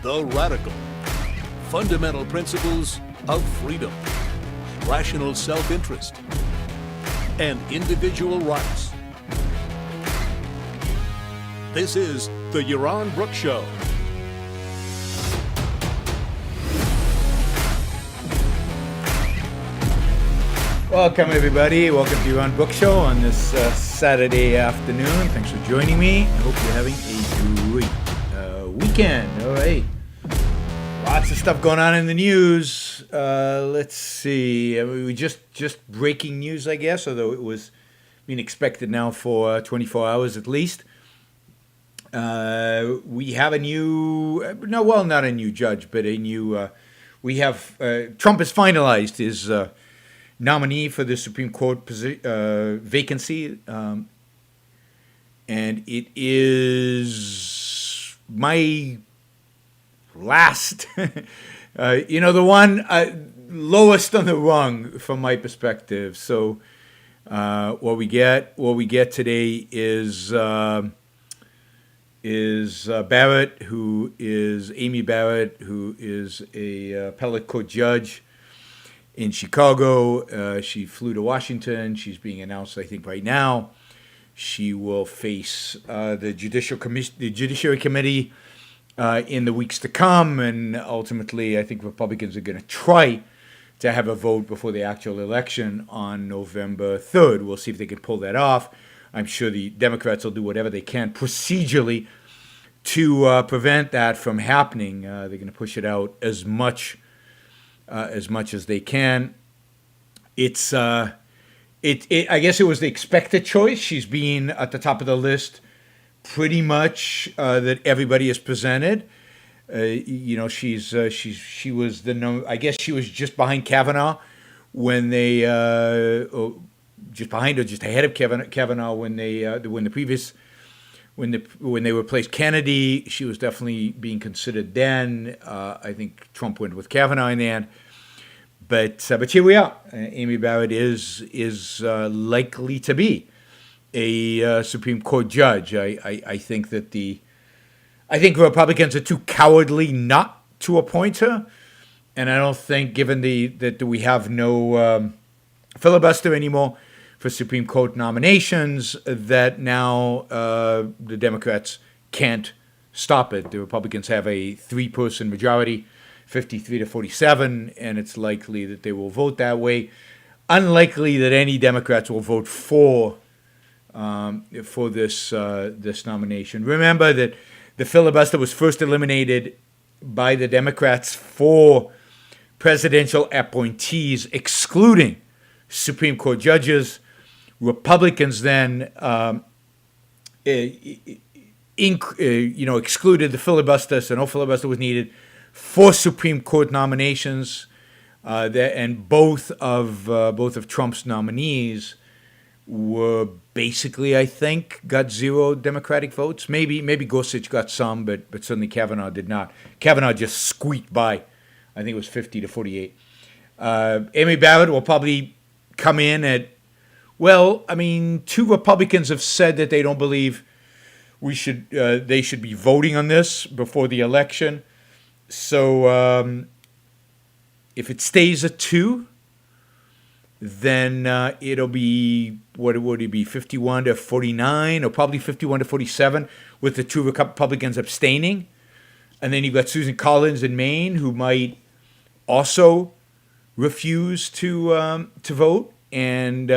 the radical, fundamental principles of freedom, rational self-interest, and individual rights. This is the Yaron Brook Show. Welcome, everybody. Welcome to Yaron Brook Show on this Saturday afternoon. Thanks for joining me. I hope you're having a great weekend. All right. Lots of stuff going on in the news. Let's see. We just breaking news, I guess, although it was being expected now for 24 hours at least. We have a new, not a new judge, but a new, Trump has finalized his nominee for the Supreme Court vacancy, and it is my last, the one lowest on the rung from my perspective. So what we get today is Barrett, who is Amy Barrett, who is a appellate court judge in Chicago. She flew to Washington. She's being announced, I think, right now. She will face the Judiciary Committee in the weeks to come, and ultimately, I think Republicans are going to try to have a vote before the actual election on November 3rd. We'll see if they can pull that off. I'm sure the Democrats will do whatever they can procedurally to prevent that from happening. They're going to push it out as much as they can. It's I guess it was the expected choice. She's been at the top of the list pretty much that everybody has presented. She was I guess she was just behind Kavanaugh when they just behind or just ahead of Kavanaugh when they replaced Kennedy. She was definitely being considered then. I think Trump went with Kavanaugh in the end. But here we are. Amy Barrett is likely to be a Supreme Court judge. I think that Republicans are too cowardly not to appoint her, and I don't think, given that we have no filibuster anymore for Supreme Court nominations, that now the Democrats can't stop it. The Republicans have a 3-person majority, 53 to 47, and it's likely that they will vote that way. Unlikely that any Democrats will vote for this nomination. Remember that the filibuster was first eliminated by the Democrats for presidential appointees, excluding Supreme Court judges. Republicans then excluded the filibuster, so no filibuster was needed for Supreme Court nominations, and both of Trump's nominees were basically, I think, got 0 Democratic votes. Maybe Gorsuch got some, but certainly Kavanaugh did not. Kavanaugh just squeaked by. I think it was 50 to 48. Amy Barrett will probably come in at, 2 Republicans have said that they don't believe they should be voting on this before the election. So if it stays at 2, then it'll be, what would it be, 51 to 49, or probably 51 to 47, with the 2 Republicans abstaining. And then you've got Susan Collins in Maine, who might also refuse to vote. And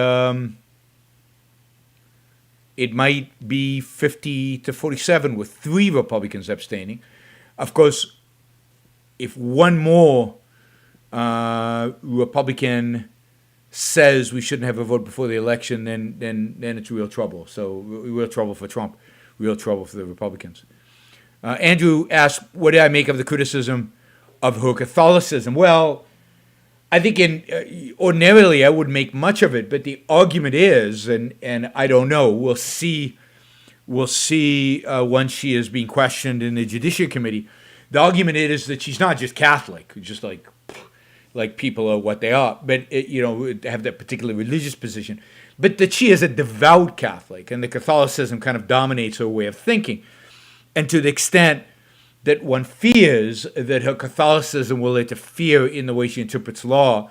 it might be 50 to 47 with 3 Republicans abstaining. Of course, if one more Republican says we shouldn't have a vote before the election, then it's real trouble. So real trouble for Trump, real trouble for the Republicans. Andrew asked, what did I make of the criticism of her Catholicism? Well, I think ordinarily I wouldn't make much of it, but the argument is, and I don't know, we'll see once she is being questioned in the Judiciary Committee. The argument is that she's not just Catholic, just like people are what they are, but have that particular religious position, but that she is a devout Catholic, and the Catholicism kind of dominates her way of thinking. And to the extent that one fears that her Catholicism will interfere in the way she interprets law,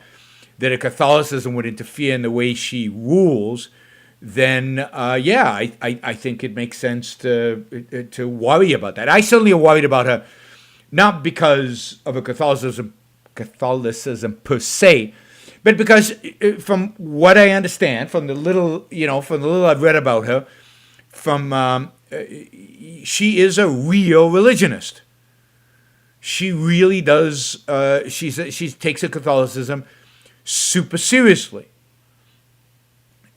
that her Catholicism would interfere in the way she rules, then I think it makes sense to worry about that. I certainly am worried about her, not because of her Catholicism per se, but because from what I understand, from the little I've read about her, she is a real religionist. She really does. She takes her Catholicism super seriously,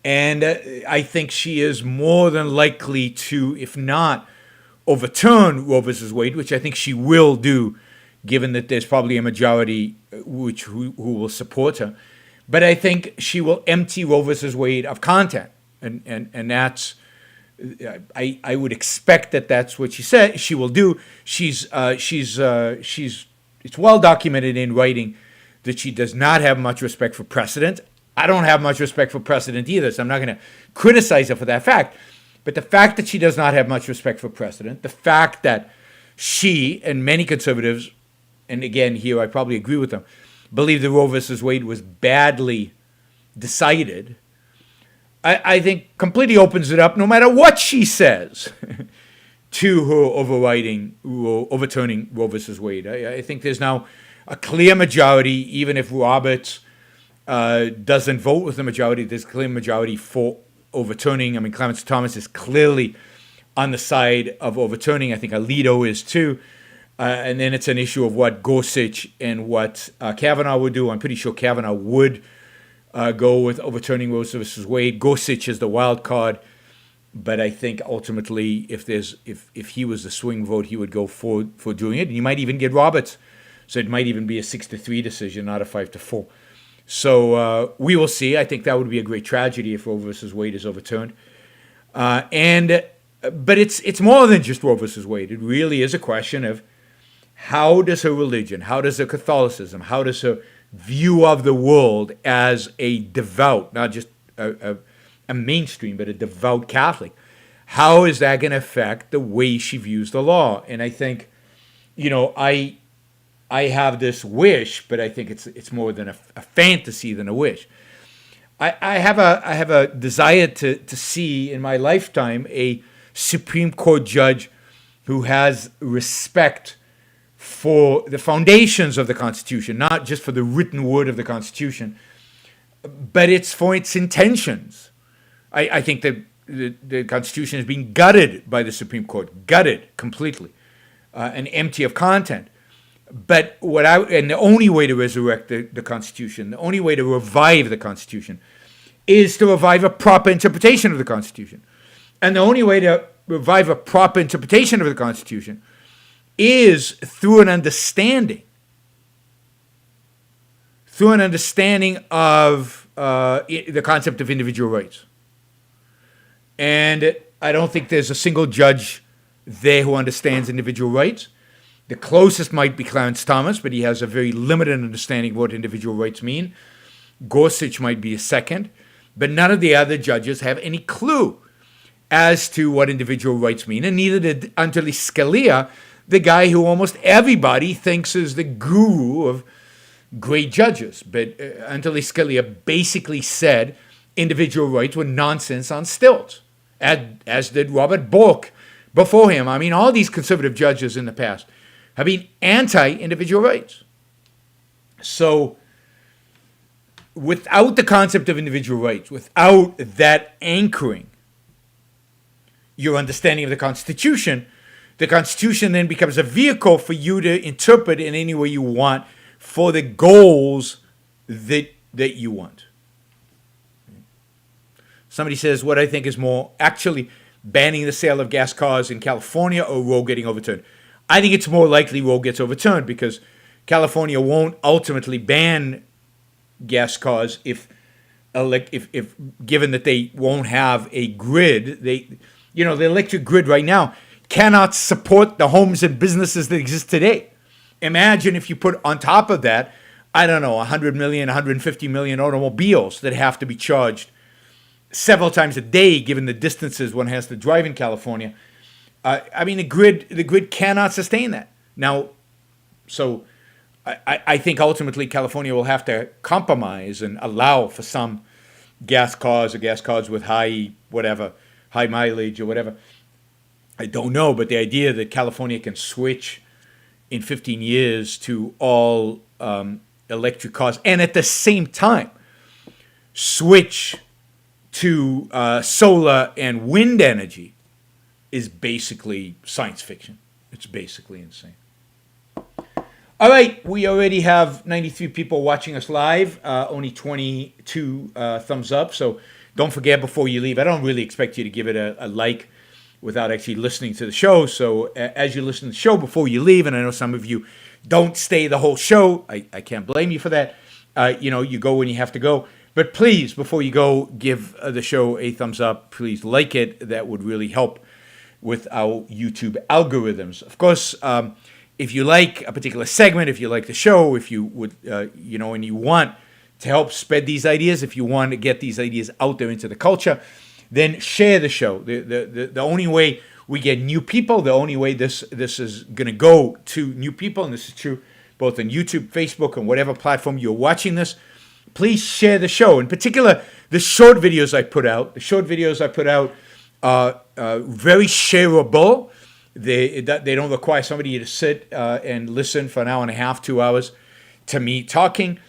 and I think she is more than likely to, if not overturn Roe versus Wade, which I think she will do, given that there's probably a majority who will support her. But I think she will empty Roe versus Wade of content, and that's. I would expect that that's what she said she will do. It's well documented in writing that she does not have much respect for precedent. I don't have much respect for precedent either, so I'm not going to criticize her for that fact. But the fact that she does not have much respect for precedent, the fact that she and many conservatives, and again here I probably agree with them, believe that Roe versus Wade was badly decided, I think completely opens it up, no matter what she says, to her overturning Roe versus Wade. I think there's now a clear majority, even if Roberts doesn't vote with the majority, there's a clear majority for overturning. I mean, Clarence Thomas is clearly on the side of overturning. I think Alito is too. And then it's an issue of what Gorsuch and what Kavanaugh would do. I'm pretty sure Kavanaugh would go with overturning Roe versus Wade. Gorsuch is the wild card, but I think ultimately, if he was the swing vote, he would go for doing it. And you might even get Roberts, so it might even be a 6-3 decision, not a 5-4. So we will see. I think that would be a great tragedy if Roe versus Wade is overturned. But it's more than just Roe versus Wade. It really is a question of how does her religion, how does her Catholicism, how does her view of the world as a devout, not just a mainstream, but a devout Catholic, how is that going to affect the way she views the law? And I think, I have this wish, but I think it's more than a fantasy than a wish. I have a desire to see in my lifetime a Supreme Court judge who has respect for the foundations of the Constitution, not just for the written word of the Constitution, but it's for its intentions. I think that the Constitution is being gutted by the Supreme Court, gutted completely, and empty of content. But the only way to resurrect the Constitution, the only way to revive the Constitution, is to revive a proper interpretation of the Constitution. And the only way to revive a proper interpretation of the Constitution is through an understanding of the concept of individual rights. And I don't think there's a single judge there who understands individual rights. The closest might be Clarence Thomas, but he has a very limited understanding of what individual rights mean. Gorsuch might be a second, but none of the other judges have any clue as to what individual rights mean, and neither did Antonin Scalia, the guy who almost everybody thinks is the guru of great judges. But Antonin Scalia basically said individual rights were nonsense on stilts, as did Robert Bork before him. I mean, all these conservative judges in the past have been anti-individual rights. So without the concept of individual rights, without that anchoring your understanding of the Constitution then becomes a vehicle for you to interpret in any way you want for the goals that you want. Somebody says what I think is more actually banning the sale of gas cars in California or Roe getting overturned. I think it's more likely Roe gets overturned because California won't ultimately ban gas cars if given that they won't have a grid. The electric grid right now cannot support the homes and businesses that exist today. Imagine if you put on top of that, 100 million, 150 million automobiles that have to be charged several times a day, given the distances one has to drive in California. The grid cannot sustain that. Now, so I think ultimately California will have to compromise and allow for some gas cars or gas cars with high mileage or whatever. I don't know, but the idea that California can switch in 15 years to all electric cars and at the same time switch to solar and wind energy is basically science fiction. It's basically insane. All right, we already have 93 people watching us live, only 22 thumbs up. So don't forget before you leave. I don't really expect you to give it a like without actually listening to the show. So as you listen to the show before you leave, and I know some of you don't stay the whole show. I can't blame you for that. You go when you have to go. But please, before you go, give the show a thumbs up. Please like it. That would really help with our YouTube algorithms. Of course, if you like a particular segment, if you like the show, if you would, and you want to help spread these ideas, if you want to get these ideas out there into the culture, then share the show. The only way we get new people, the only way this is going to go to new people, and this is true both on YouTube, Facebook, and whatever platform you're watching this, please share the show. In particular, the short videos I put out. The short videos I put out are very shareable. They don't require somebody to sit and listen for an hour and a half, 2 hours to me talking.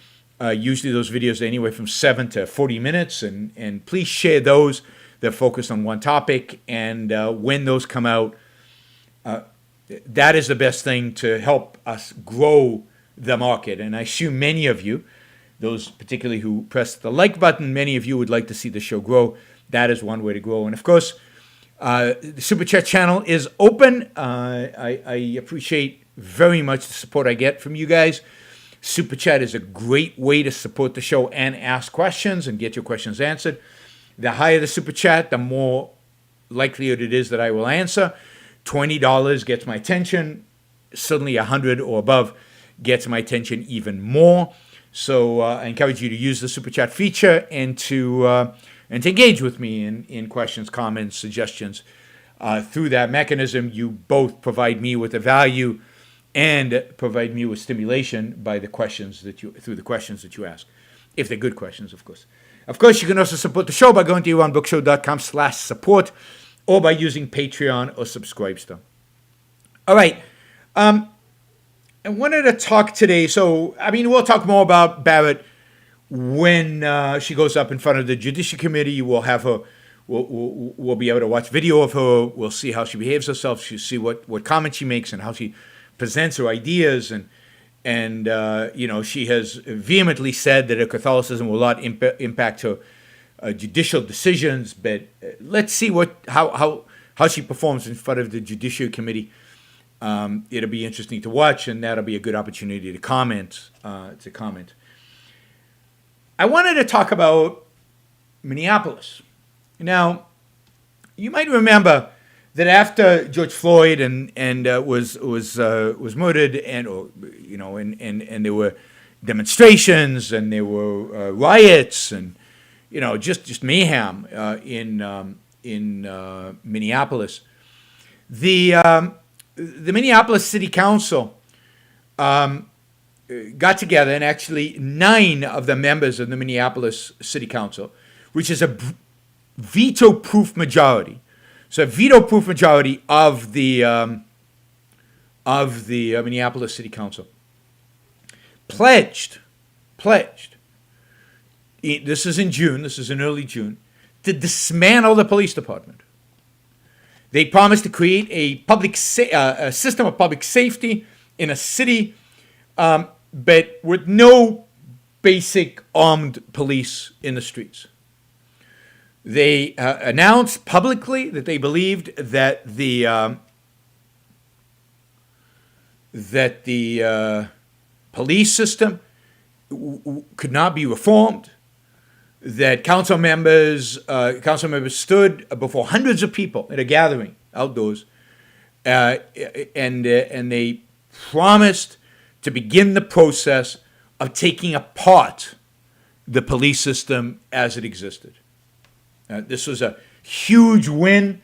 Usually those videos are anywhere from 7 to 40 minutes, and please share those. They're focused on one topic, and when those come out, that is the best thing to help us grow the market. And I assume many of you, those particularly who press the like button, many of you would like to see the show grow. That is one way to grow. And of course, the Super Chat channel is open. I appreciate very much the support I get from you guys. Super Chat is a great way to support the show and ask questions and get your questions answered. The higher the Super Chat, the more likelihood it is that I will answer. $20 gets my attention. Suddenly $100 or above gets my attention even more. So I encourage you to use the Super Chat feature and to engage with me in questions, comments, suggestions. Through that mechanism, you both provide me with a value and provide me with stimulation by the questions through the questions that you ask, if they're good questions, of course. Of course, you can also support the show by going to yaronbrookshow.com/support or by using Patreon or Subscribestar. All right. I wanted to talk today. So, we'll talk more about Barrett when she goes up in front of the Judiciary Committee. We'll have her. We'll be able to watch video of her. We'll see how she behaves herself. She'll see what comments she makes and how she presents her ideas. And she has vehemently said that her Catholicism will not impact her judicial decisions. But let's see how she performs in front of the Judiciary Committee. It'll be interesting to watch, and that'll be a good opportunity to comment. I wanted to talk about Minneapolis. Now, you might remember that after George Floyd was murdered, and there were demonstrations and there were riots and just mayhem in Minneapolis. The Minneapolis City Council got together, and actually 9 of the members of the Minneapolis City Council, which is a veto-proof majority. So a veto-proof majority of the Minneapolis City Council pledged. This is in June. This is in early June, to dismantle the police department. They promised to create a a system of public safety in a city, but with no basic armed police in the streets. They announced publicly that they believed that the police system could not be reformed. That council members stood before hundreds of people at a gathering outdoors, and they promised to begin the process of taking apart the police system as it existed. This was a huge win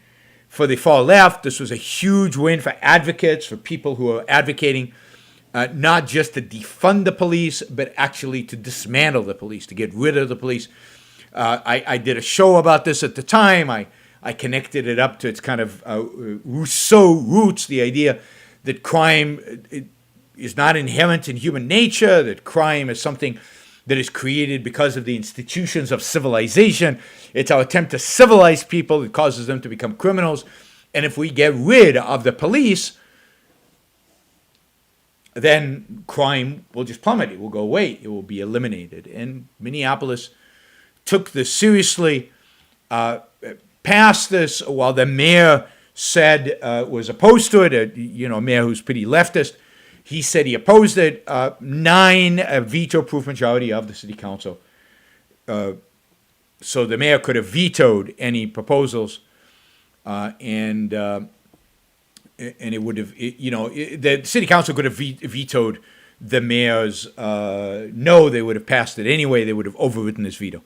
for the far left. This was a huge win for advocates, for people who are advocating not just to defund the police, but actually to dismantle the police, to get rid of the police. I did a show about this at the time. I connected it up to its kind of Rousseau roots, the idea that crime is not inherent in human nature, that crime is something that is created because of the institutions of civilization. It's our attempt to civilize people that causes them to become criminals. And if we get rid of the police, then crime will just plummet. It will go away. It will be eliminated. And Minneapolis took this seriously, passed this while the mayor said was opposed to it, a mayor who's pretty leftist. He said he opposed it. 9 veto-proof majority of the city council. So the mayor could have vetoed any proposals, and it would have, the city council could have vetoed the mayor's no. They would have passed it anyway. They would have overridden this veto.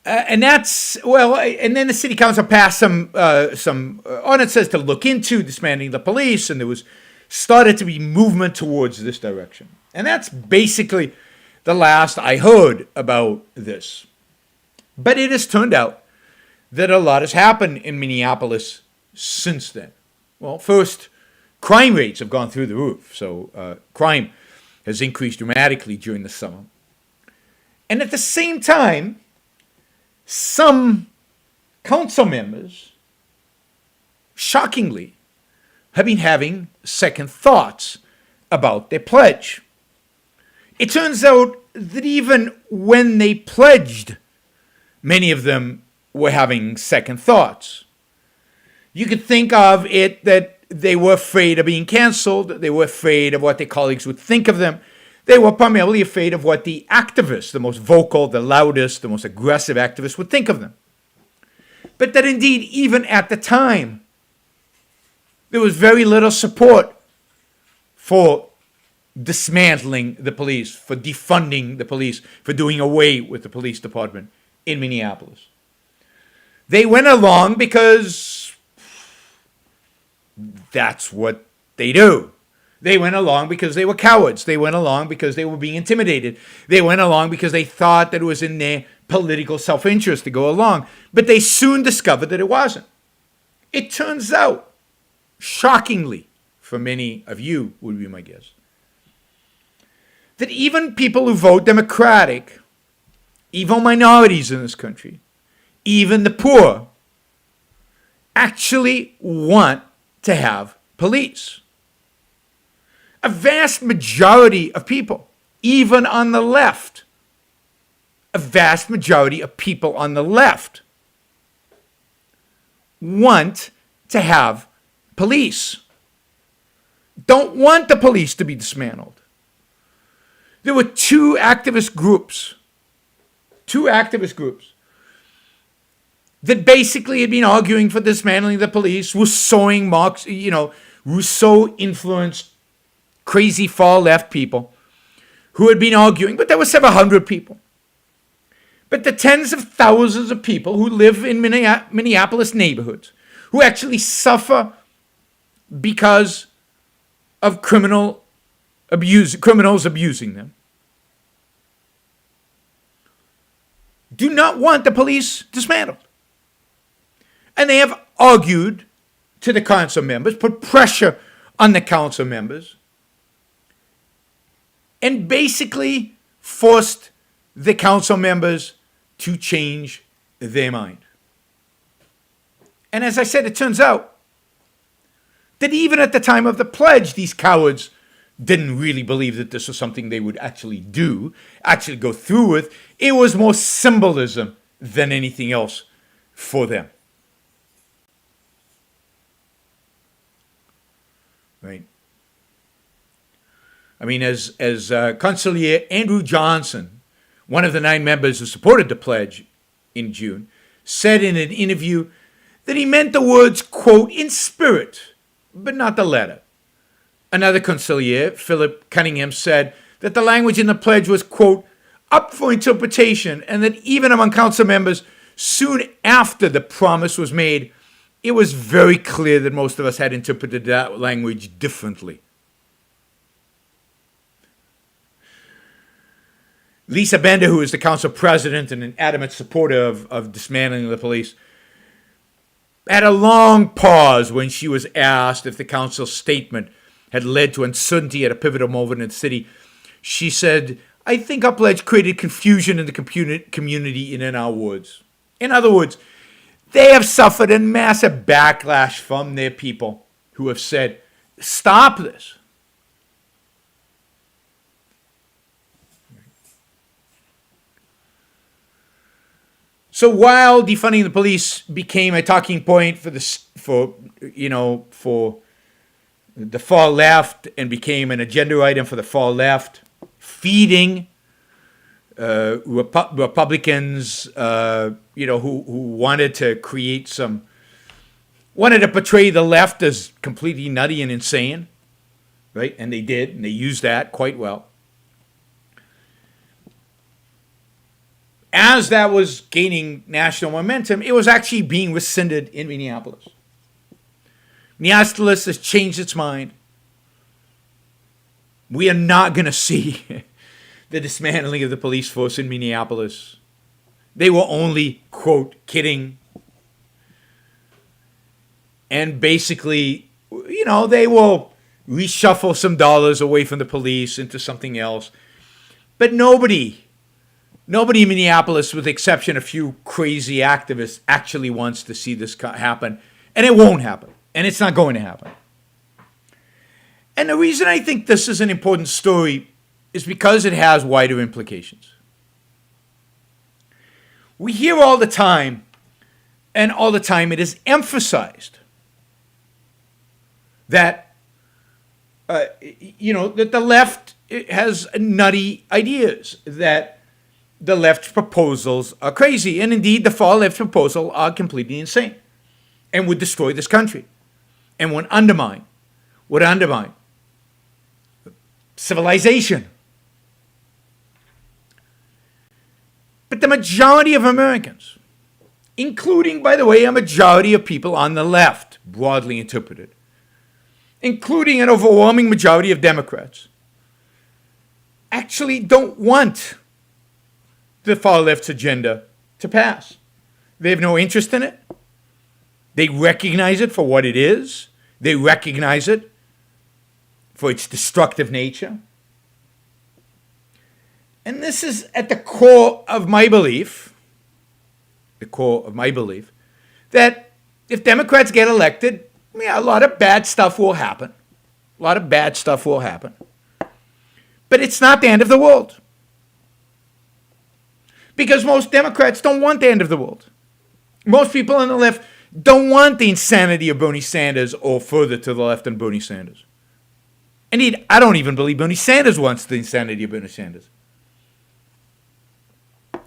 And then the city council passed some ordinances to look into disbanding the police, and there was started to be movement towards this direction. And that's basically the last I heard about this. But it has turned out that a lot has happened in Minneapolis since then. Well, first, crime rates have gone through the roof. So crime has increased dramatically during the summer. And at the same time, some council members, shockingly, have been having second thoughts about their pledge. It turns out that even when they pledged, many of them were having second thoughts. You could think of it that they were afraid of being canceled. They were afraid of what their colleagues would think of them. They were primarily afraid of what the activists, the most vocal, the loudest, the most aggressive activists would think of them. But that indeed, even at the time, there was very little support for dismantling the police, for defunding the police, for doing away with the police department in Minneapolis. They went along because that's what they do. They went along because they were cowards. They went along because they were being intimidated. They went along because they thought that it was in their political self-interest to go along. But they soon discovered that it wasn't. It turns out, shockingly, for many of you would be my guess, that even people who vote Democratic, even minorities in this country, even the poor, actually want to have police. A vast majority of people, even on the left, a vast majority of people on the left want to have police. Don't want the police to be dismantled. There were two activist groups that basically had been arguing for dismantling the police, Rousseau-influenced crazy far left people who had been arguing, but there were several hundred people. But the tens of thousands of people who live in Minneapolis neighborhoods, who actually suffer because of criminals abusing them, do not want the police dismantled. And they have argued to the council members, put pressure on the council members, and basically forced the council members to change their mind. And as I said, it turns out that even at the time of the pledge, these cowards didn't really believe that this was something they would actually go through with. It was more symbolism than anything else for them. Right? I mean, as Councilor Andrew Johnson, one of the 9 members who supported the pledge in June, said in an interview that he meant the words, quote, in spirit, but not the letter. Another conciliar, Philip Cunningham, said that the language in the pledge was, quote, up for interpretation, and that even among council members, soon after the promise was made, it was very clear that most of us had interpreted that language differently. Lisa Bender, who is the council president and an adamant supporter of dismantling the police, had a long pause when she was asked if the council's statement had led to uncertainty at a pivotal moment in the city. She said, "I think our pledge created confusion in the community and in our words." In other words, they have suffered a massive backlash from their people who have said, "Stop this." So while defunding the police became a talking point for the far left and became an agenda item for the far left, feeding Republicans, who wanted to wanted to portray the left as completely nutty and insane, right? And they did, and they used that quite well. As that was gaining national momentum, it was actually being rescinded in Minneapolis. Minneapolis has changed its mind. We are not going to see the dismantling of the police force in Minneapolis. They were only, quote, kidding. And basically, they will reshuffle some dollars away from the police into something else. But nobody in Minneapolis, with the exception of a few crazy activists, actually wants to see this happen. And it won't happen. And it's not going to happen. And the reason I think this is an important story is because it has wider implications. We hear all the time, and all the time it is emphasized that, that the left has nutty ideas, that the left's proposals are crazy. And indeed, the far left proposals are completely insane and would destroy this country and would undermine civilization. But the majority of Americans, including, by the way, a majority of people on the left, broadly interpreted, including an overwhelming majority of Democrats, actually don't want the far left's agenda to pass. They have no interest in it. They recognize it for what it is. They recognize it for its destructive nature. And this is at the core of my belief, that if Democrats get elected, a lot of bad stuff will happen. But it's not the end of the world. Because most Democrats don't want the end of the world. Most people on the left don't want the insanity of Bernie Sanders or further to the left than Bernie Sanders. Indeed, I don't even believe Bernie Sanders wants the insanity of Bernie Sanders.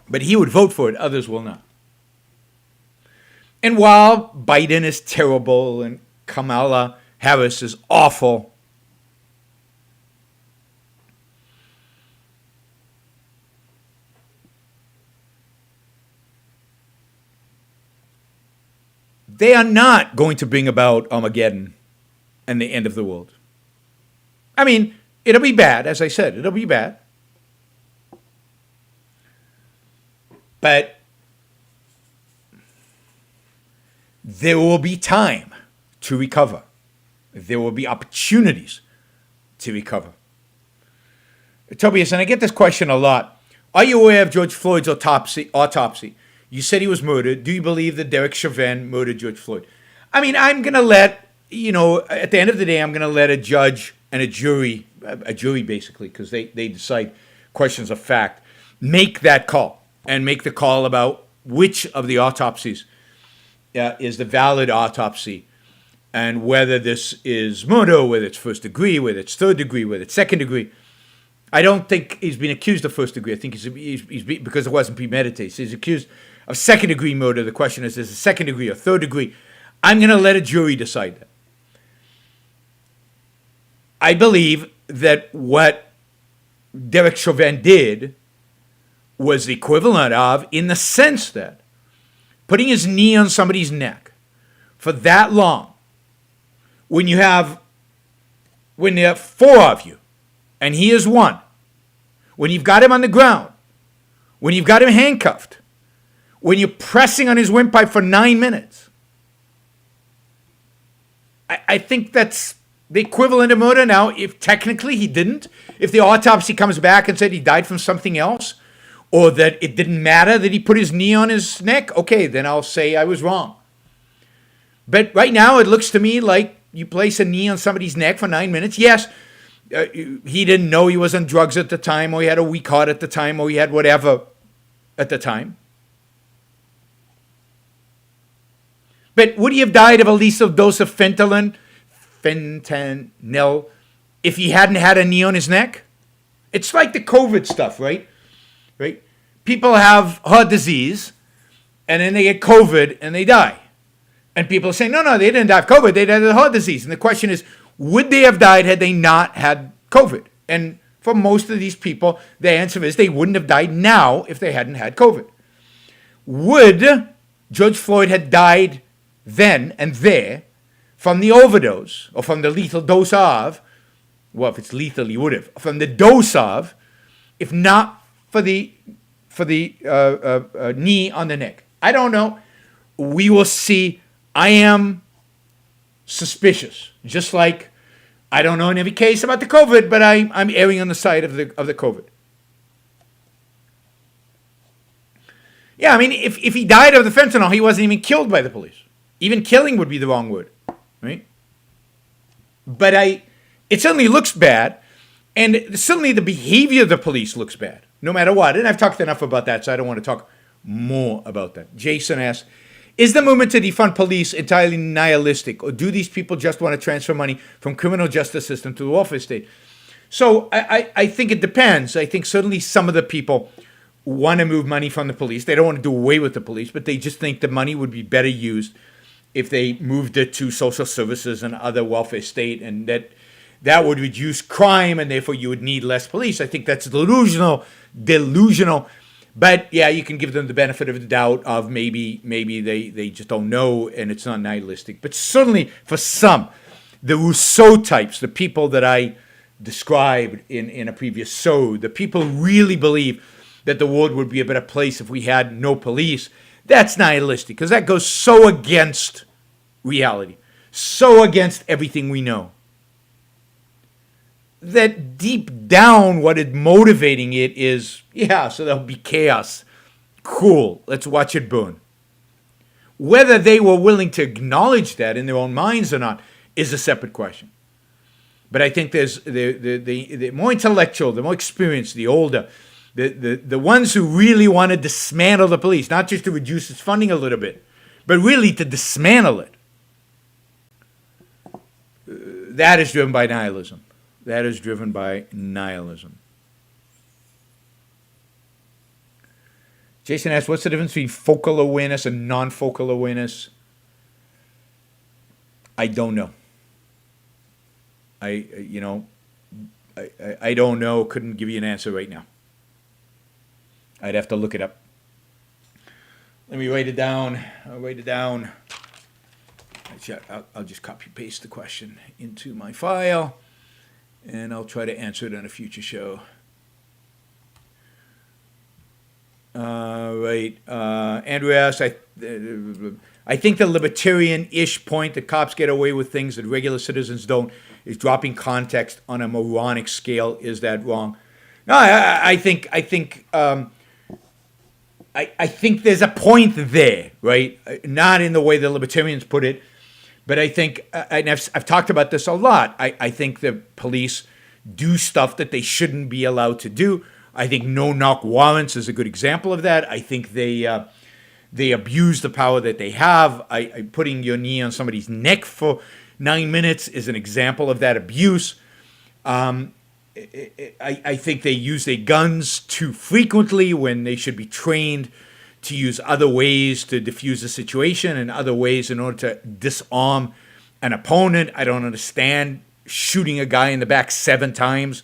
But he would vote for it, others will not. And while Biden is terrible and Kamala Harris is awful, they are not going to bring about Armageddon and the end of the world. I mean, it'll be bad, as I said, it'll be bad. But there will be time to recover. There will be opportunities to recover. Tobias, and I get this question a lot. Are you aware of George Floyd's autopsy? You said he was murdered. Do you believe that Derek Chauvin murdered George Floyd? I mean, I'm going to let, at the end of the day, I'm going to let a judge and a jury basically, because they decide questions of fact, make that call and make the call about which of the autopsies is the valid autopsy and whether this is murder, whether it's first degree, whether it's third degree, whether it's second degree. I don't think he's been accused of first degree. I think he's because it wasn't premeditated. So he's accused of second degree murder. The question is it second degree or third degree? I'm going to let a jury decide that. I believe that what Derek Chauvin did was the equivalent of, in the sense that putting his knee on somebody's neck, for that long, when there are four of you, and he is one, when you've got him on the ground, when you've got him handcuffed, when you're pressing on his windpipe for 9 minutes, I think that's the equivalent of murder. Now, if technically he didn't, if the autopsy comes back and said he died from something else, or that it didn't matter that he put his knee on his neck, okay, then I'll say I was wrong. But right now, it looks to me like you place a knee on somebody's neck for 9 minutes. Yes, he didn't know he was on drugs at the time, or he had a weak heart at the time, or he had whatever at the time. But would he have died of a lethal dose of fentanyl if he hadn't had a knee on his neck? It's like the COVID stuff, right? Right? People have heart disease, and then they get COVID, and they die. And people say, no, they didn't die of COVID, they died of heart disease. And the question is, would they have died had they not had COVID? And for most of these people, the answer is they wouldn't have died now if they hadn't had COVID. Would George Floyd have died then and there from the overdose, or from the lethal dose of, well, if it's lethal, he would have, from the dose of, if not for the knee on the neck? I don't know. We will see. I am suspicious, just like I don't know in every case about the COVID, but I'm erring on the side of the COVID. Yeah, I mean, if he died of the fentanyl, he wasn't even killed by the police. Even killing would be the wrong word, right? But it certainly looks bad, and certainly the behavior of the police looks bad, no matter what. And I've talked enough about that, so I don't want to talk more about that. Jason asks, is the movement to defund police entirely nihilistic, or do these people just want to transfer money from criminal justice system to the welfare state? So I think it depends. I think certainly some of the people want to move money from the police. They don't want to do away with the police, but they just think the money would be better used if they moved it to social services and other welfare state, and that would reduce crime, and therefore you would need less police. I think that's delusional. But yeah, you can give them the benefit of the doubt of maybe they just don't know, and it's not nihilistic. But certainly for some, the Rousseau types, the people that I described in a previous show, the people who really believe that the world would be a better place if we had no police, that's nihilistic, because that goes so against reality, so against everything we know, that deep down what is motivating it is, yeah, so there'll be chaos. Cool, let's watch it burn. Whether they were willing to acknowledge that in their own minds or not is a separate question. But I think there's the more intellectual, the more experienced, the older, the ones who really want to dismantle the police, not just to reduce its funding a little bit, but really to dismantle it. That is driven by nihilism. Jason asks, what's the difference between focal awareness and non-focal awareness? I don't know. I don't know. Couldn't give you an answer right now. I'd have to look it up. Let me write it down. I'll just copy paste the question into my file, and I'll try to answer it on a future show. Andrew asks, I think the libertarian-ish point that cops get away with things that regular citizens don't is dropping context on a moronic scale. Is that wrong? No, I think there's a point there, right? Not in the way the libertarians put it, but I think, and I've talked about this a lot, I think the police do stuff that they shouldn't be allowed to do. I think no-knock warrants is a good example of that. I think they abuse the power that they have. Putting your knee on somebody's neck for 9 minutes is an example of that abuse. I think they use their guns too frequently when they should be trained to use other ways to diffuse a situation and other ways in order to disarm an opponent. I don't understand shooting a guy in the back 7 times.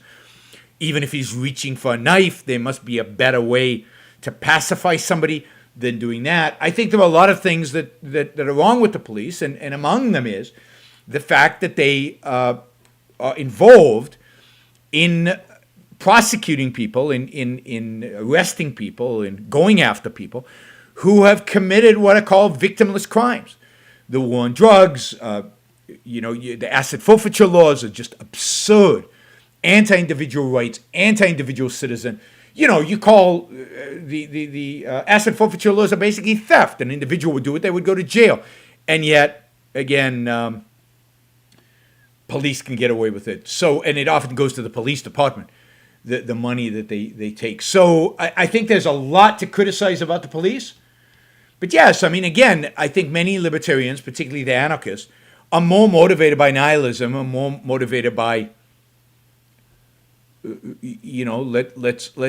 Even if he's reaching for a knife, there must be a better way to pacify somebody than doing that. I think there are a lot of things that are wrong with the police, and among them is the fact that they are involved in prosecuting people, in arresting people, in going after people who have committed what are called victimless crimes. The war on drugs, the asset forfeiture laws are just absurd. Anti-individual rights, anti-individual citizen. You call the asset forfeiture laws are basically theft. An individual would do it, they would go to jail. And yet, again, police can get away with it. So, and it often goes to the police department, the money that they take. So I think there's a lot to criticize about the police. But yes, I mean, again, I think many libertarians, particularly the anarchists, are more motivated by nihilism, or more motivated by, let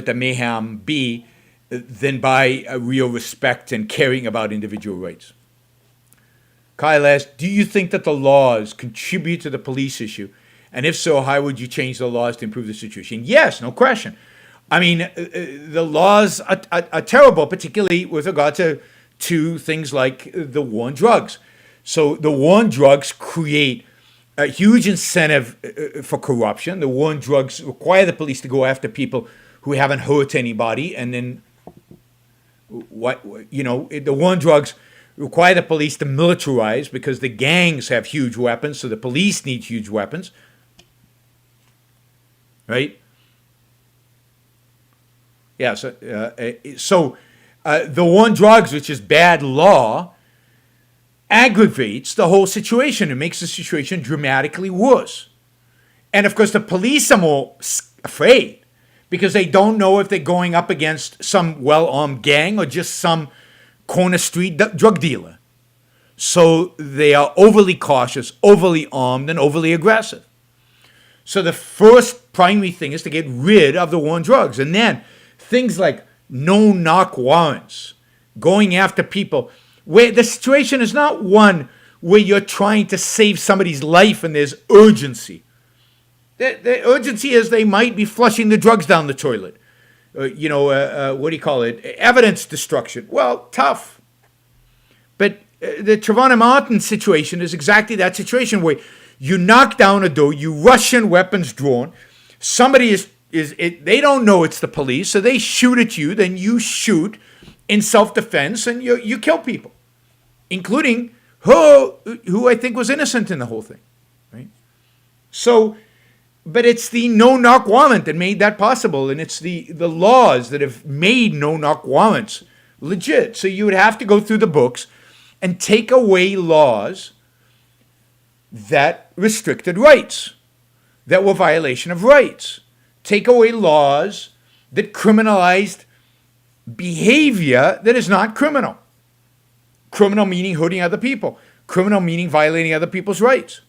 the mayhem be, than by a real respect and caring about individual rights. Kyle asked, do you think that the laws contribute to the police issue? And if so, how would you change the laws to improve the situation? Yes, no question. I mean, the laws are terrible, particularly with regard to things like the war on drugs. So the war on drugs create a huge incentive for corruption. The war on drugs require the police to go after people who haven't hurt anybody, and then the war on drugs require the police to militarize because the gangs have huge weapons, so the police need huge weapons, right? Yeah. So the war on drugs, which is bad law, aggravates the whole situation. It makes the situation dramatically worse. And of course, the police are more afraid because they don't know if they're going up against some well-armed gang or just some corner street drug dealer. So they are overly cautious, overly armed, and overly aggressive. So the first primary thing is to get rid of the war on drugs. And then things like no-knock warrants, going after people where the situation is not one where you're trying to save somebody's life and there's urgency. The urgency is they might be flushing the drugs down the toilet. What do you call it? Evidence destruction. Well, tough. But the Trayvon Martin situation is exactly that situation where you knock down a door, you rush in, weapons drawn. Somebody they don't know it's the police, so they shoot at you, then you shoot in self-defense, and you kill people, including her, who I think was innocent in the whole thing, right? So, but it's the no-knock warrant that made that possible, and it's the laws that have made no-knock warrants legit. So you would have to go through the books and take away laws that restricted rights, that were violation of rights. Take away laws that criminalized behavior that is not criminal. Criminal meaning hurting other people. Criminal meaning violating other people's rights.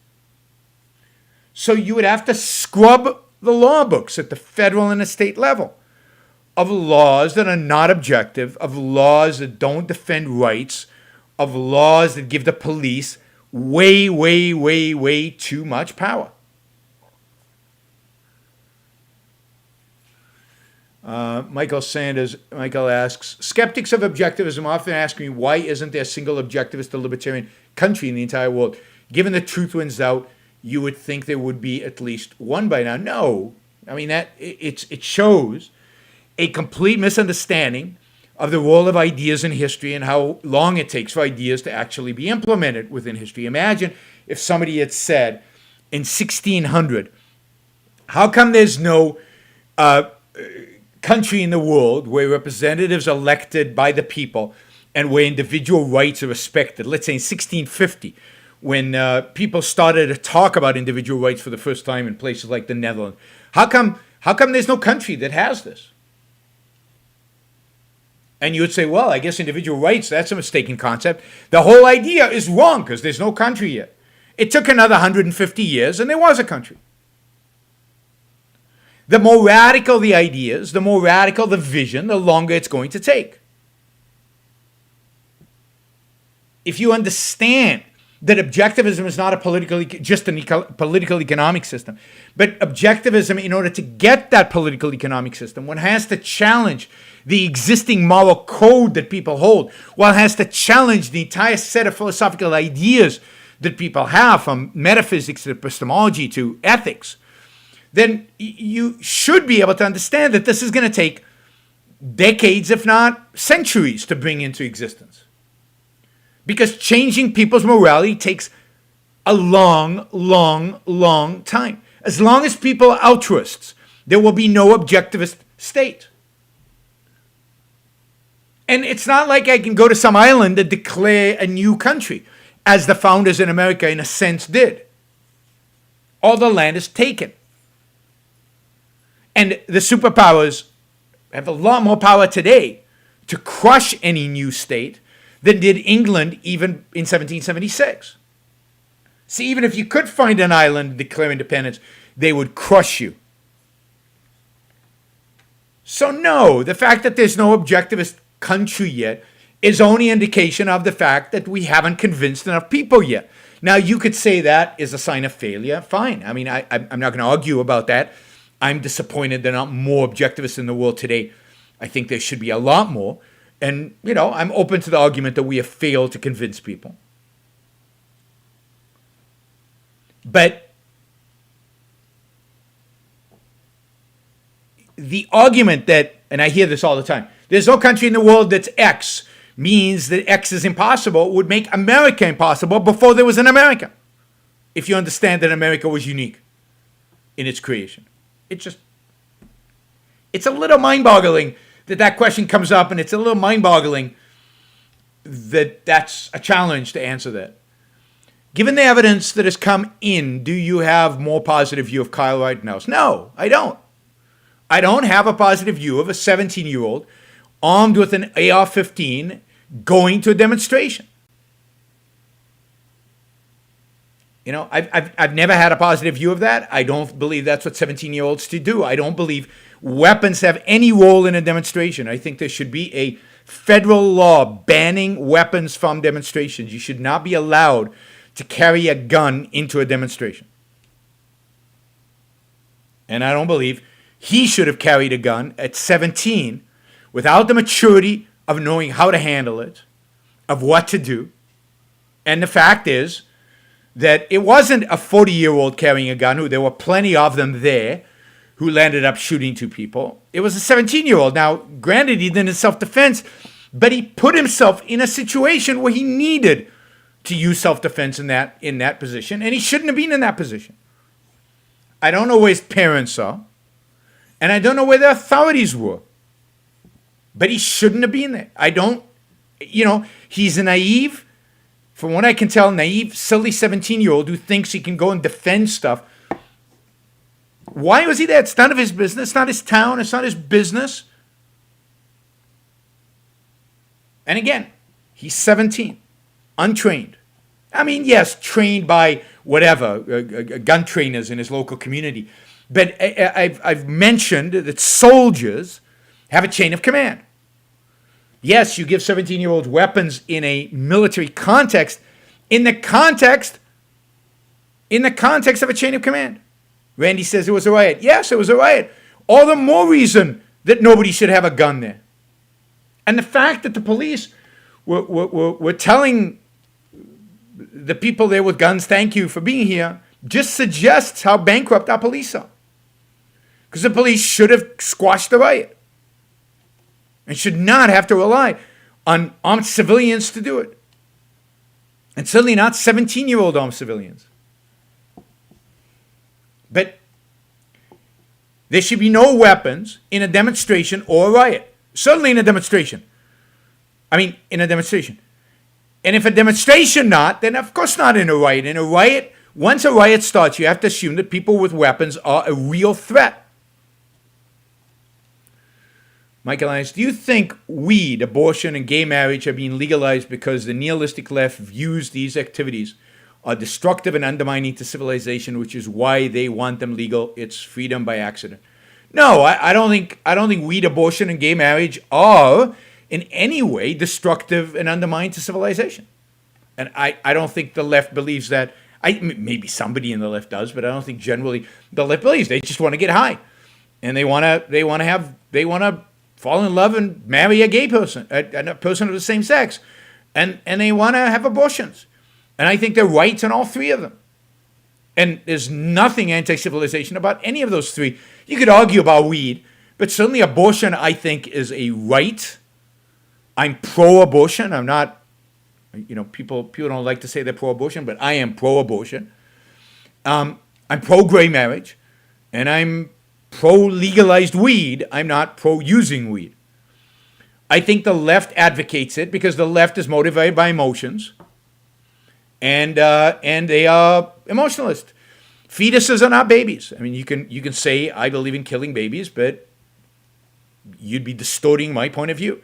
So you would have to scrub the law books at the federal and the state level of laws that are not objective, of laws that don't defend rights, of laws that give the police way, way, way, way too much power. Michael asks, skeptics of objectivism often ask me, why isn't there a single objectivist or libertarian country in the entire world? Given the truth wins out, you would think there would be at least one by now. No. I mean, it shows a complete misunderstanding of the role of ideas in history and how long it takes for ideas to actually be implemented within history. Imagine if somebody had said in 1600, how come there's no country in the world where representatives are elected by the people and where individual rights are respected? Let's say in 1650, when people started to talk about individual rights for the first time in places like the Netherlands. How come there's no country that has this? And you would say, well, I guess individual rights, that's a mistaken concept. The whole idea is wrong because there's no country yet. It took another 150 years and there was a country. The more radical the ideas, the more radical the vision, the longer it's going to take. If you understand that objectivism is not a just a political economic system. But objectivism, in order to get that political economic system, one has to challenge the existing moral code that people hold. One has to challenge the entire set of philosophical ideas that people have, from metaphysics to epistemology to ethics. Then you should be able to understand that this is going to take decades, if not centuries, to bring into existence. Because changing people's morality takes a long, long, long time. As long as people are altruists, there will be no objectivist state. And it's not like I can go to some island and declare a new country, as the founders in America, in a sense, did. All the land is taken. And the superpowers have a lot more power today to crush any new state than did England even in 1776. See, even if you could find an island and declare independence, they would crush you. So no, the fact that there's no objectivist country yet is only indication of the fact that we haven't convinced enough people yet. Now, you could say that is a sign of failure. Fine. I mean, I'm not going to argue about that. I'm disappointed there are not more objectivists in the world today. I think there should be a lot more. And, I'm open to the argument that we have failed to convince people. But the argument that, and I hear this all the time, there's no country in the world that's X, means that X is impossible, would make America impossible before there was an America. If you understand that America was unique in its creation. It's a little mind-boggling that question comes up, and it's a little mind-boggling that that's a challenge to answer that. Given the evidence that has come in, do you have more positive view of Kyle Rittenhouse? No, I don't. I don't have a positive view of a 17-year-old armed with an AR-15 going to a demonstration. I've never had a positive view of that. I don't believe that's what 17-year-olds should do. I don't believe weapons have any role in a demonstration. I think there should be a federal law banning weapons from demonstrations. You should not be allowed to carry a gun into a demonstration. And I don't believe he should have carried a gun at 17 without the maturity of knowing how to handle it, of what to do. And the fact is that it wasn't a 40-year-old carrying a gun, who there were plenty of them there, who landed up shooting two people. It was a 17-year-old. Now, granted, he did it in self-defense, but he put himself in a situation where he needed to use self-defense in that position, and he shouldn't have been in that position. I don't know where his parents are, and I don't know where the authorities were, but he shouldn't have been there. He's a naive, from what I can tell, naive, silly 17-year-old who thinks he can go and defend stuff. Why was he there? It's none of his business. It's not his town. It's not his business. And again, he's 17, untrained. I mean, yes, trained by whatever, gun trainers in his local community. But I've mentioned that soldiers have a chain of command. Yes, you give 17-year-olds weapons in a military context, in the context of a chain of command. Randy says it was a riot. Yes, it was a riot. All the more reason that nobody should have a gun there. And the fact that the police were telling the people there with guns, thank you for being here, just suggests how bankrupt our police are. Because the police should have squashed the riot and should not have to rely on armed civilians to do it. And certainly not 17-year-old armed civilians. But there should be no weapons in a demonstration or a riot. Certainly in a demonstration. In a demonstration. And if a demonstration not, then of course not in a riot. In a riot, once a riot starts, you have to assume that people with weapons are a real threat. Michael Lyons, do you think weed, abortion, and gay marriage are being legalized because the nihilistic left views these activities are destructive and undermining to civilization, which is why they want them legal? It's freedom by accident. No, I don't think weed, abortion, and gay marriage are in any way destructive and undermining to civilization. And I don't think the left believes that. Maybe somebody in the left does, but I don't think generally the left believes. They just want to get high, and they want to fall in love and marry a gay person, a person of the same sex, and they want to have abortions. And I think they're right in all three of them. And there's nothing anti-civilization about any of those three. You could argue about weed, but certainly abortion, I think, is a right. I'm pro-abortion. I'm not, people don't like to say they're pro-abortion, but I am pro-abortion. I'm pro-gray marriage, and I'm pro-legalized weed. I'm not pro-using weed. I think the left advocates it because the left is motivated by emotions, and they are emotionalist. Fetuses are not babies. I mean, you can say I believe in killing babies, but you'd be distorting my point of view.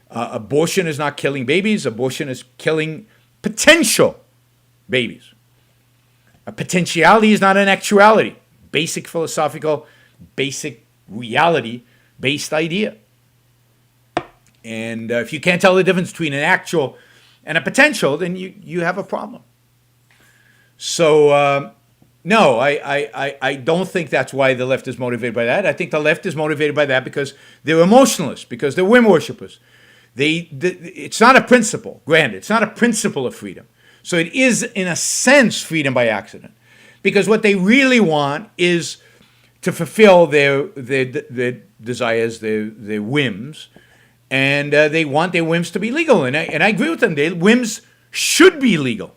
Abortion is not killing babies. Abortion is killing potential babies. A potentiality is not an actuality. Basic philosophical, basic reality-based idea. And if you can't tell the difference between an actual and a potential, then you have a problem. So, no, I don't think that's why the left is motivated by that. I think the left is motivated by that because they're emotionalists, because they're whim worshippers. It's not a principle, granted, it's not a principle of freedom. So it is, in a sense, freedom by accident. Because what they really want is to fulfill their desires, their whims, and they want their whims to be legal. And I agree with them. Their whims should be legal.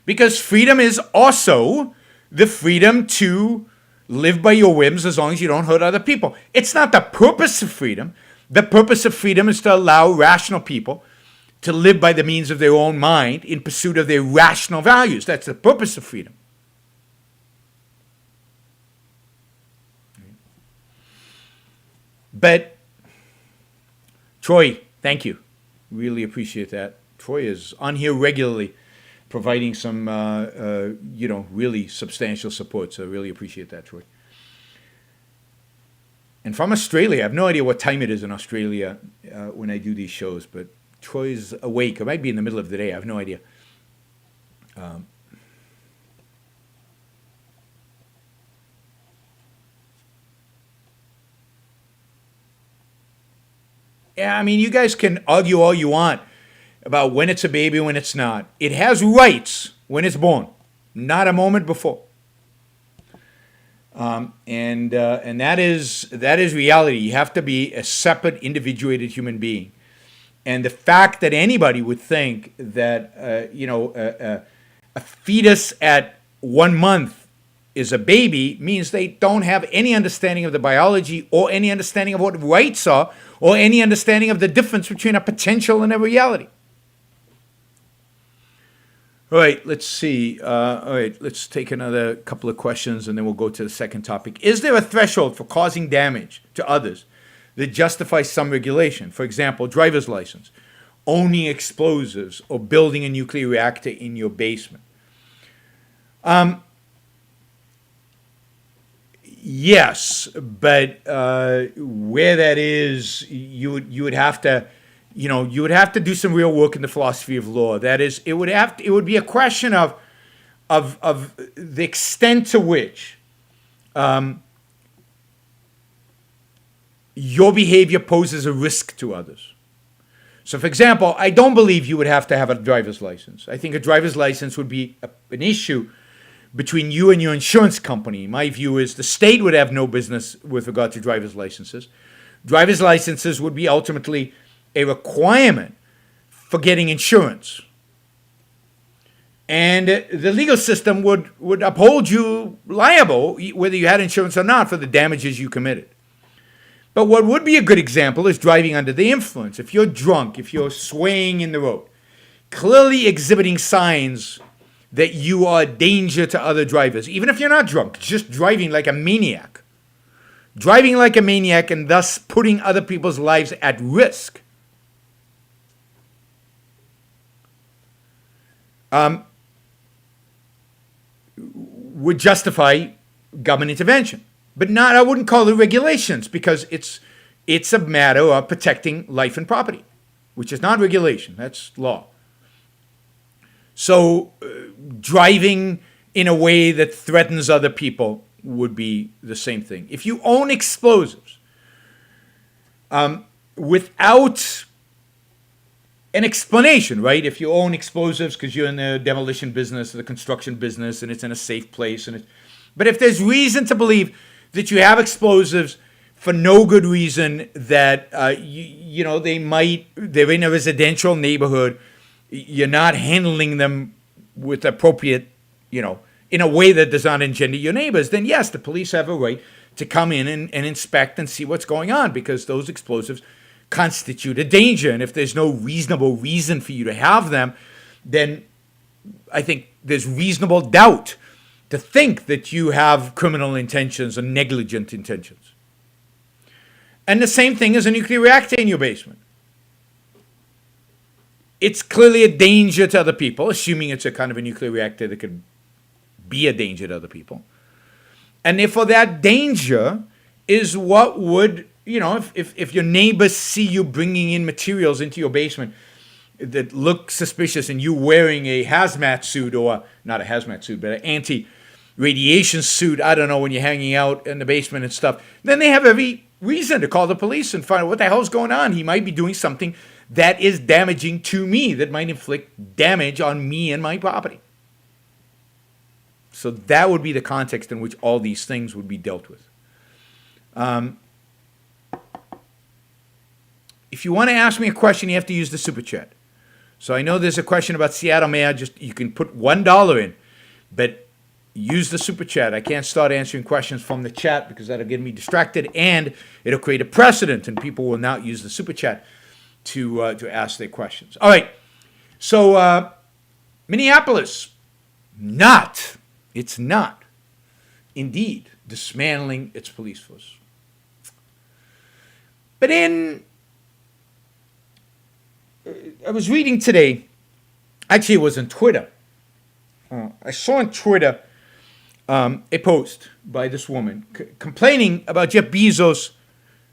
Because freedom is also the freedom to live by your whims as long as you don't hurt other people. It's not the purpose of freedom. The purpose of freedom is to allow rational people to live by the means of their own mind in pursuit of their rational values. That's the purpose of freedom. But, Troy, thank you. Really appreciate that. Troy is on here regularly providing some, really substantial support. So I really appreciate that, Troy. And from Australia, I have no idea what time it is in Australia when I do these shows, but Troy's awake. It might be in the middle of the day. I have no idea. Yeah, I mean, you guys can argue all you want about when it's a baby, when it's not. It has rights when it's born, not a moment before. And that is reality. You have to be a separate, individuated human being. And the fact that anybody would think that a fetus at 1 month is a baby means they don't have any understanding of the biology or any understanding of what rights are or any understanding of the difference between a potential and a reality. All right, let's see. Let's take another couple of questions and then we'll go to the second topic. Is there a threshold for causing damage to others that justifies some regulation? For example, driver's license, owning explosives, or building a nuclear reactor in your basement. Yes, but where that is, you would have to, you would have to do some real work in the philosophy of law. That is, it would be a question of the extent to which your behavior poses a risk to others. So, for example, I don't believe you would have to have a driver's license. I think a driver's license would be an issue between you and your insurance company. My view is the state would have no business with regard to driver's licenses. Driver's licenses would be ultimately a requirement for getting insurance. And the legal system would uphold you liable, whether you had insurance or not, for the damages you committed. But what would be a good example is driving under the influence. If you're drunk, if you're swaying in the road, clearly exhibiting signs that you are a danger to other drivers, even if you're not drunk, just driving like a maniac. Driving like a maniac and thus putting other people's lives at risk. Would justify government intervention. But I wouldn't call it regulations because it's a matter of protecting life and property, which is not regulation, that's law. So driving in a way that threatens other people would be the same thing. If you own explosives without an explanation, right? If you own explosives because you're in the demolition business or the construction business and it's in a safe place, but if there's reason to believe that you have explosives for no good reason, that they're in a residential neighborhood, you're not handling them with appropriate, in a way that does not engender your neighbors, then yes, the police have a right to come in and inspect and see what's going on, because those explosives constitute a danger. And if there's no reasonable reason for you to have them, then I think there's reasonable doubt to think that you have criminal intentions or negligent intentions. And the same thing as a nuclear reactor in your basement. It's clearly a danger to other people, assuming it's a kind of a nuclear reactor that could be a danger to other people. And therefore that danger is what would, if your neighbors see you bringing in materials into your basement that look suspicious and you wearing a hazmat suit, or not a hazmat suit, but an anti-radiation suit, I don't know, when you're hanging out in the basement and stuff, then they have every reason to call the police and find out what the hell's going on. He might be doing something that is damaging to me, that might inflict damage on me and my property. So that would be the context in which all these things would be dealt with. If you want to ask me a question, you have to use the super chat. So I know there's a question about Seattle Mayor. You can put $1 in, but use the super chat. I can't start answering questions from the chat because that'll get me distracted, and it'll create a precedent, and people will not use the super chat to ask their questions. All right. So Minneapolis, it's not indeed dismantling its police force. But I was reading today, actually it was on Twitter. I saw on Twitter a post by this woman complaining about Jeff Bezos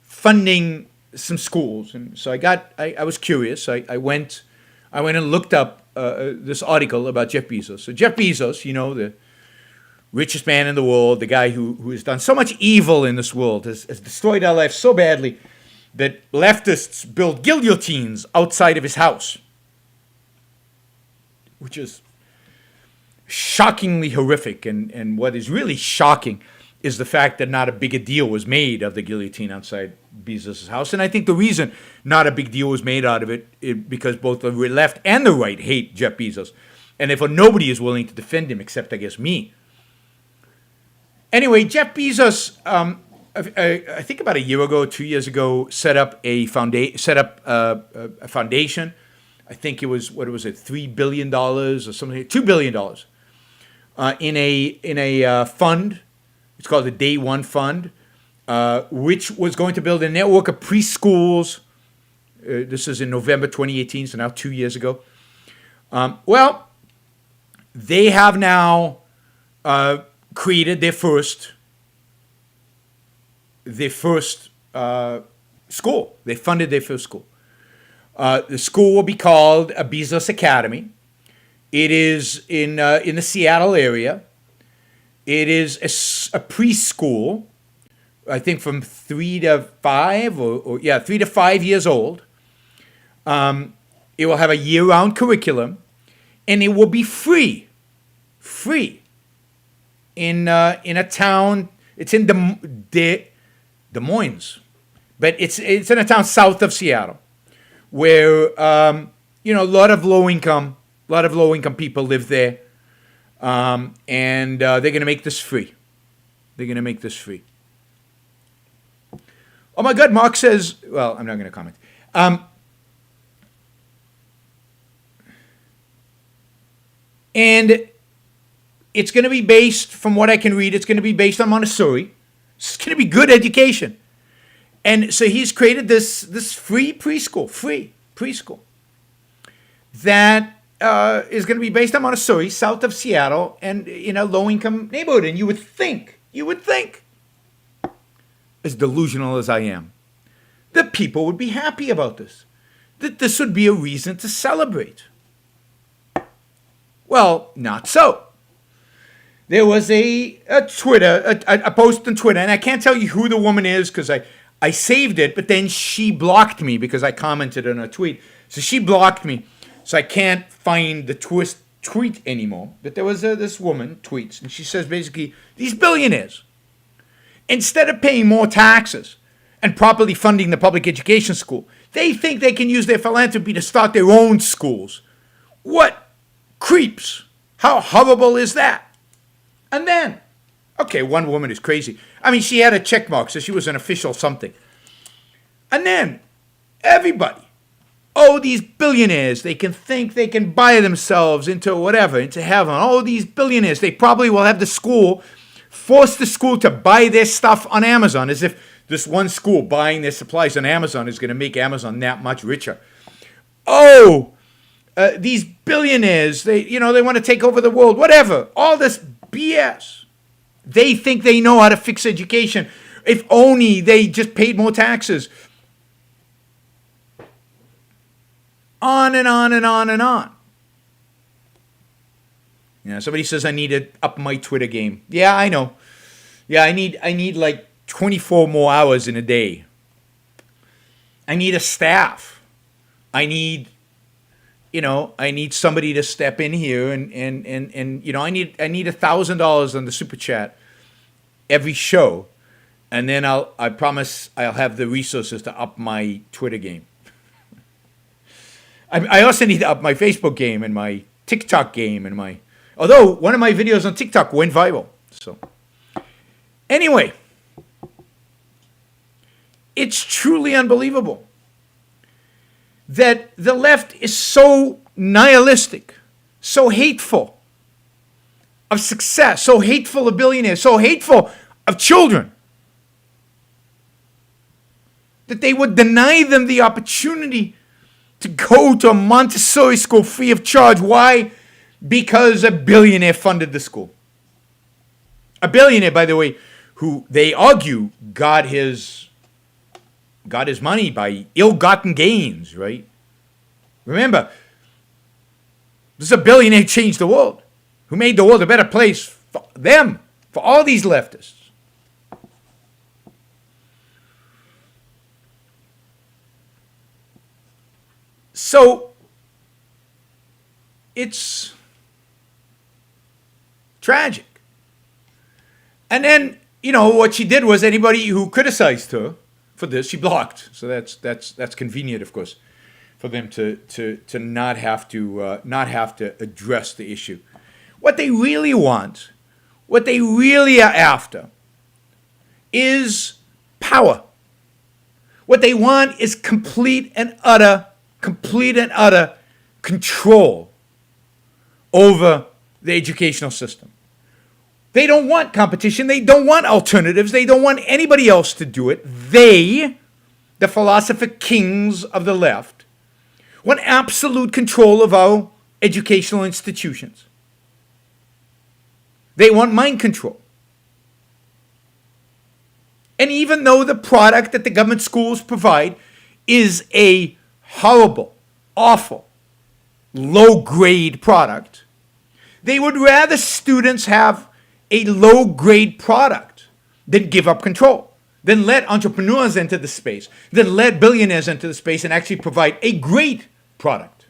funding some schools. And so I was curious. I went and looked up this article about Jeff Bezos. So Jeff Bezos, the richest man in the world, the guy who has done so much evil in this world, has destroyed our life so badly that leftists build guillotines outside of his house, which is shockingly horrific. And what is really shocking is the fact that not a big a deal was made of the guillotine outside Bezos' house. And I think the reason not a big deal was made out of it because both the left and the right hate Jeff Bezos. And therefore nobody is willing to defend him except, I guess, me. Anyway, Jeff Bezos, I think about a year ago, 2 years ago, set up a foundation. I think it was, $3 billion or something, $2 billion in a fund. It's called the Day One Fund, which was going to build a network of preschools. This is in November 2018, so now 2 years ago. Well, they have now created their first school. They funded their first school. The school will be called a Bezos Academy. It is in the Seattle area. It is a preschool, I think from 3 to 5 3 to 5 years old. It will have a year-round curriculum, and it will be free in a town. It's in Des Moines, but it's in a town south of Seattle, where a lot of low income people live there, and they're going to make this free. Oh my God, Mark says. Well, I'm not going to comment. And it's going to be based, from what I can read, it's going to be based on Montessori. It's going to be good education. And so he's created this free preschool that is going to be based on Montessori, south of Seattle, and in a low-income neighborhood. And you would think, as delusional as I am, that people would be happy about this, that this would be a reason to celebrate. Well, not so. There was a post on Twitter, and I can't tell you who the woman is because I saved it, but then she blocked me because I commented on a tweet. So she blocked me, so I can't find the tweet anymore. But there was this woman tweets, and she says basically, these billionaires, instead of paying more taxes and properly funding the public education school, they think they can use their philanthropy to start their own schools. What creeps? How horrible is that? And then, okay, one woman is crazy. I mean, she had a check mark, so she was an official something. And then, everybody, oh, these billionaires, they can think they can buy themselves into whatever, into heaven. Oh, these billionaires, they probably will have force the school to buy their stuff on Amazon, as if this one school buying their supplies on Amazon is going to make Amazon that much richer. Oh, these billionaires, they want to take over the world, whatever. All this BS. They think they know how to fix education. If only they just paid more taxes. On and on and on and on. Somebody says I need to up my Twitter game. Yeah, I know. Yeah, I need like 24 more hours in a day. I need a staff. I need somebody to step in here and I need $1,000 on the super chat every show, and then I promise I'll have the resources to up my Twitter game. I also need to up my Facebook game and my TikTok game and although one of my videos on TikTok went viral. So anyway, it's truly unbelievable that the left is so nihilistic, so hateful of success, so hateful of billionaires, so hateful of children, that they would deny them the opportunity to go to a Montessori school free of charge. Why? Because a billionaire funded the school. A billionaire, by the way, who they argue got his money by ill-gotten gains, right? Remember, this is a billionaire who changed the world, who made the world a better place for them, for all these leftists. So, it's tragic. And then, what she did was anybody who criticized her for this, she blocked. So that's convenient, of course, for them to not have to address the issue. What they really want, what they really are after, is power. What they want is complete and utter control over the educational system. They don't want competition. They don't want alternatives. They don't want anybody else to do it. They, the philosopher kings of the left, want absolute control of our educational institutions. They want mind control. And even though the product that the government schools provide is a horrible, awful, low-grade product, they would rather students have a low-grade product than give up control, than let entrepreneurs enter the space, than let billionaires enter the space and actually provide a great product.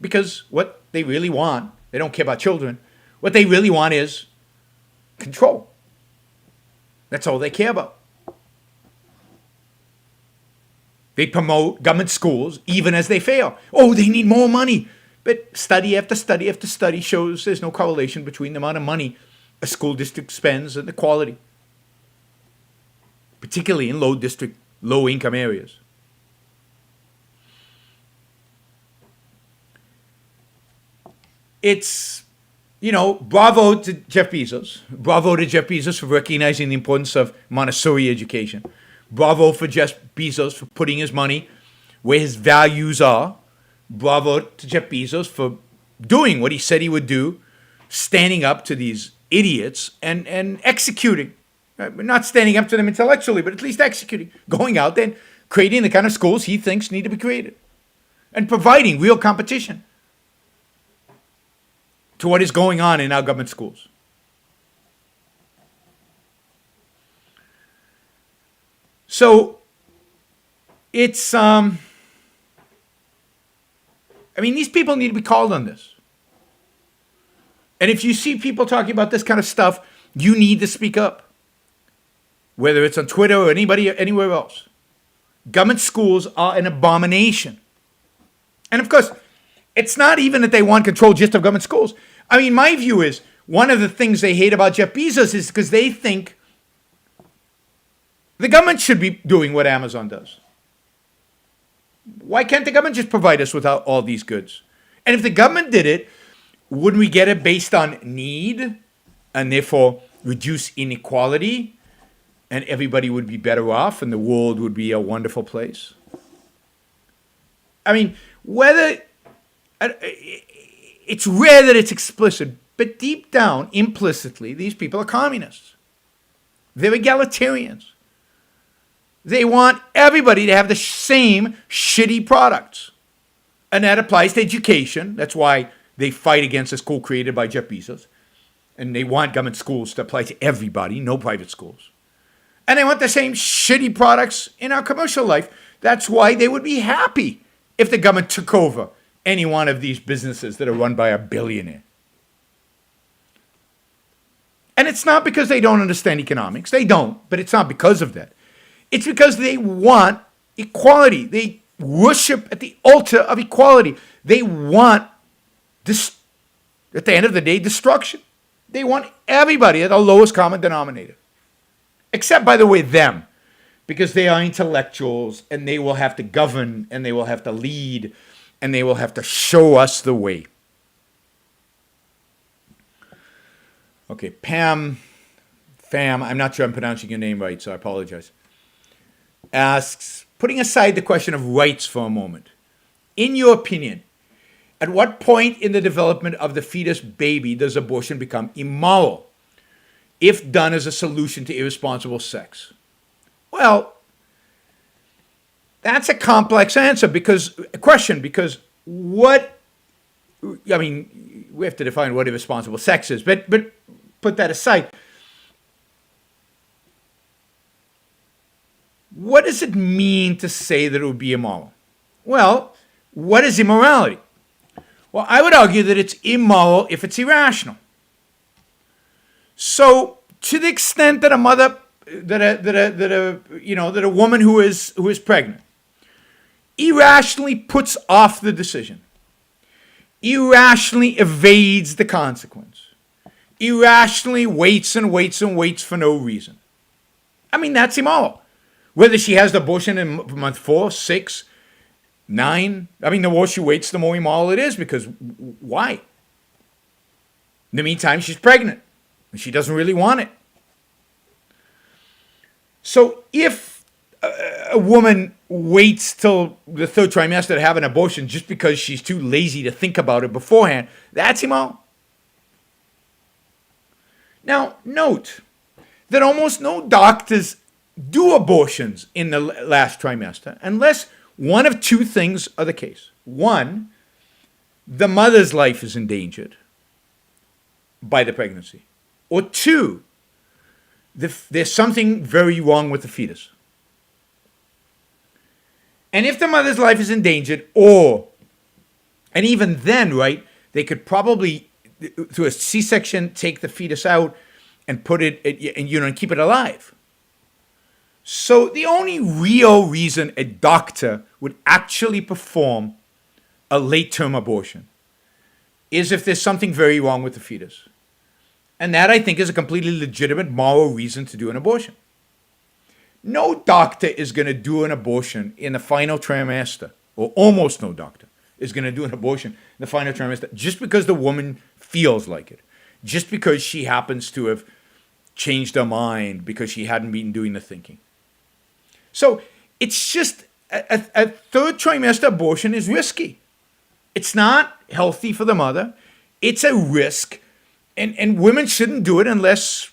Because what they really want, they don't care about children, what they really want is control. That's all they care about. They promote government schools even as they fail. Oh, they need more money. But study after study after study shows there's no correlation between the amount of money a school district spends and the quality, particularly in low-income areas. It's, bravo to Jeff Bezos. Bravo to Jeff Bezos for recognizing the importance of Montessori education. Bravo for Jeff Bezos for putting his money where his values are. Bravo to Jeff Bezos for doing what he said he would do, standing up to these idiots and executing. Right? Not standing up to them intellectually, but at least executing. Going out there and creating the kind of schools he thinks need to be created. And providing real competition. to what is going on in our government schools. So it's, these people need to be called on this. And if you see people talking about this kind of stuff, you need to speak up. Whether it's on Twitter or anywhere else. Government schools are an abomination. And of course, it's not even that they want control just of government schools. My view is one of the things they hate about Jeff Bezos is because they think the government should be doing what Amazon does. Why can't the government just provide us with all these goods? And if the government did it, wouldn't we get it based on need and therefore reduce inequality and everybody would be better off and the world would be a wonderful place? Whether it's rare that it's explicit, but deep down, implicitly, these people are communists. They're egalitarians. They want everybody to have the same shitty products. And that applies to education. That's why they fight against a school created by Jeff Bezos. And they want government schools to apply to everybody, no private schools. And they want the same shitty products in our commercial life. That's why they would be happy if the government took over any one of these businesses that are run by a billionaire. And it's not because they don't understand economics. They don't, but it's not because of that. It's because they want equality. They worship at the altar of equality. They want, at the end of the day, destruction. They want everybody at the lowest common denominator. Except, by the way, them. Because they are intellectuals and they will have to govern and they will have to lead and they will have to show us the way. Okay, Fam, I'm not sure I'm pronouncing your name right, so I apologize. Asks, putting aside the question of rights for a moment, in your opinion, at what point in the development of the fetus baby does abortion become immoral, if done as a solution to irresponsible sex? Well, that's a complex question because what, we have to define what irresponsible sex is, but put that aside. What does it mean to say that it would be immoral? Well, what is immorality? Well, I would argue that it's immoral if it's irrational. So, to the extent that a woman who is pregnant irrationally puts off the decision, irrationally evades the consequence, irrationally waits and waits and waits for no reason, that's immoral. Whether she has the abortion in month 4, 6, 9, the more she waits, the more immoral it is, because why? In the meantime, she's pregnant, and she doesn't really want it. So if a woman waits till the 3rd trimester to have an abortion just because she's too lazy to think about it beforehand, that's immoral. Now, note that almost no doctors do abortions in the last trimester unless one of two things are the case. One, the mother's life is endangered by the pregnancy. Or two, there's something very wrong with the fetus. And if the mother's life is endangered, and even then, right, they could probably, through a C-section, take the fetus out and put it, and keep it alive. So the only real reason a doctor would actually perform a late-term abortion is if there's something very wrong with the fetus. And that, I think, is a completely legitimate moral reason to do an abortion. No doctor is going to do an abortion in the final trimester, or almost no doctor is going to do an abortion in the final trimester just because the woman feels like it, just because she happens to have changed her mind because she hadn't been doing the thinking. So it's just a 3rd trimester abortion is risky. It's not healthy for the mother. It's a risk. And women shouldn't do it unless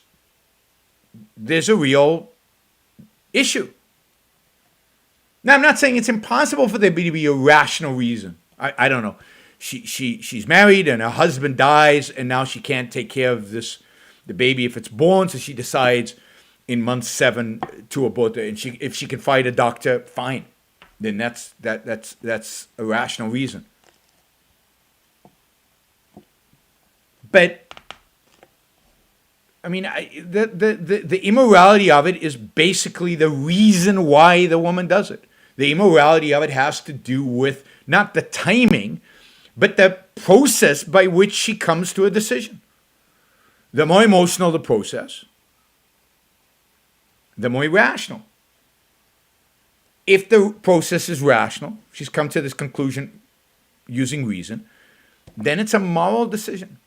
there's a real issue. Now, I'm not saying it's impossible for there to be a rational reason. I don't know. she's married and her husband dies, and now she can't take care of the baby if it's born, so she decides in month 7 to abort it. And if she can find a doctor, fine. Then that's a rational reason. But I mean, the immorality of it is basically the reason why the woman does it. The immorality of it has to do with not the timing, but the process by which she comes to a decision. The more emotional the process, the more irrational. If the process is rational, she's come to this conclusion using reason, then it's a moral decision.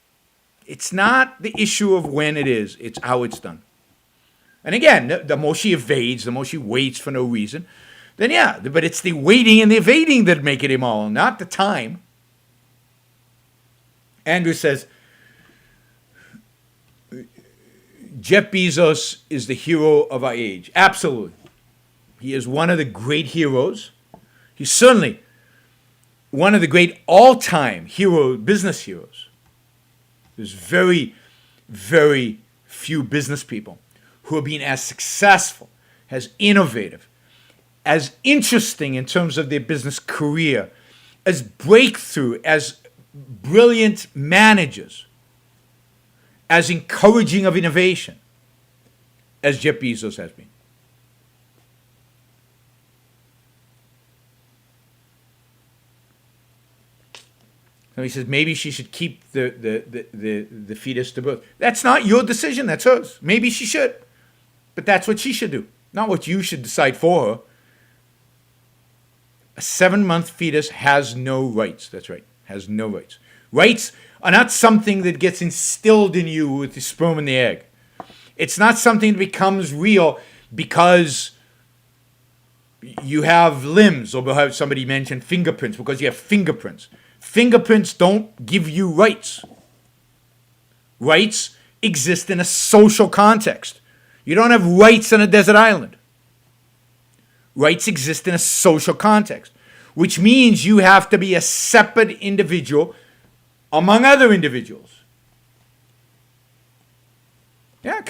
It's not the issue of when it is, it's how it's done. And again, the more she evades, the more she waits for no reason, then yeah, but it's the waiting and the evading that make it immoral, not the time. Andrew says, Jeff Bezos is the hero of our age. Absolutely. He is one of the great heroes. He's certainly one of the great all-time business heroes. There's very, very few business people who have been as successful, as innovative, as interesting in terms of their business career, as breakthrough, as brilliant managers, as encouraging of innovation as Jeff Bezos has been. So he says maybe she should keep the fetus to birth. That's not your decision, that's hers. Maybe she should. But that's what she should do, not what you should decide for her. A 7-month fetus has no rights. That's right, has no rights. Rights are not something that gets instilled in you with the sperm and the egg. It's not something that becomes real because you have limbs, or somebody mentioned fingerprints, because you have fingerprints. Fingerprints don't give you rights. Rights exist in a social context. You don't have rights on a desert island. Rights exist in a social context, which means you have to be a separate individual among other individuals. Yeah,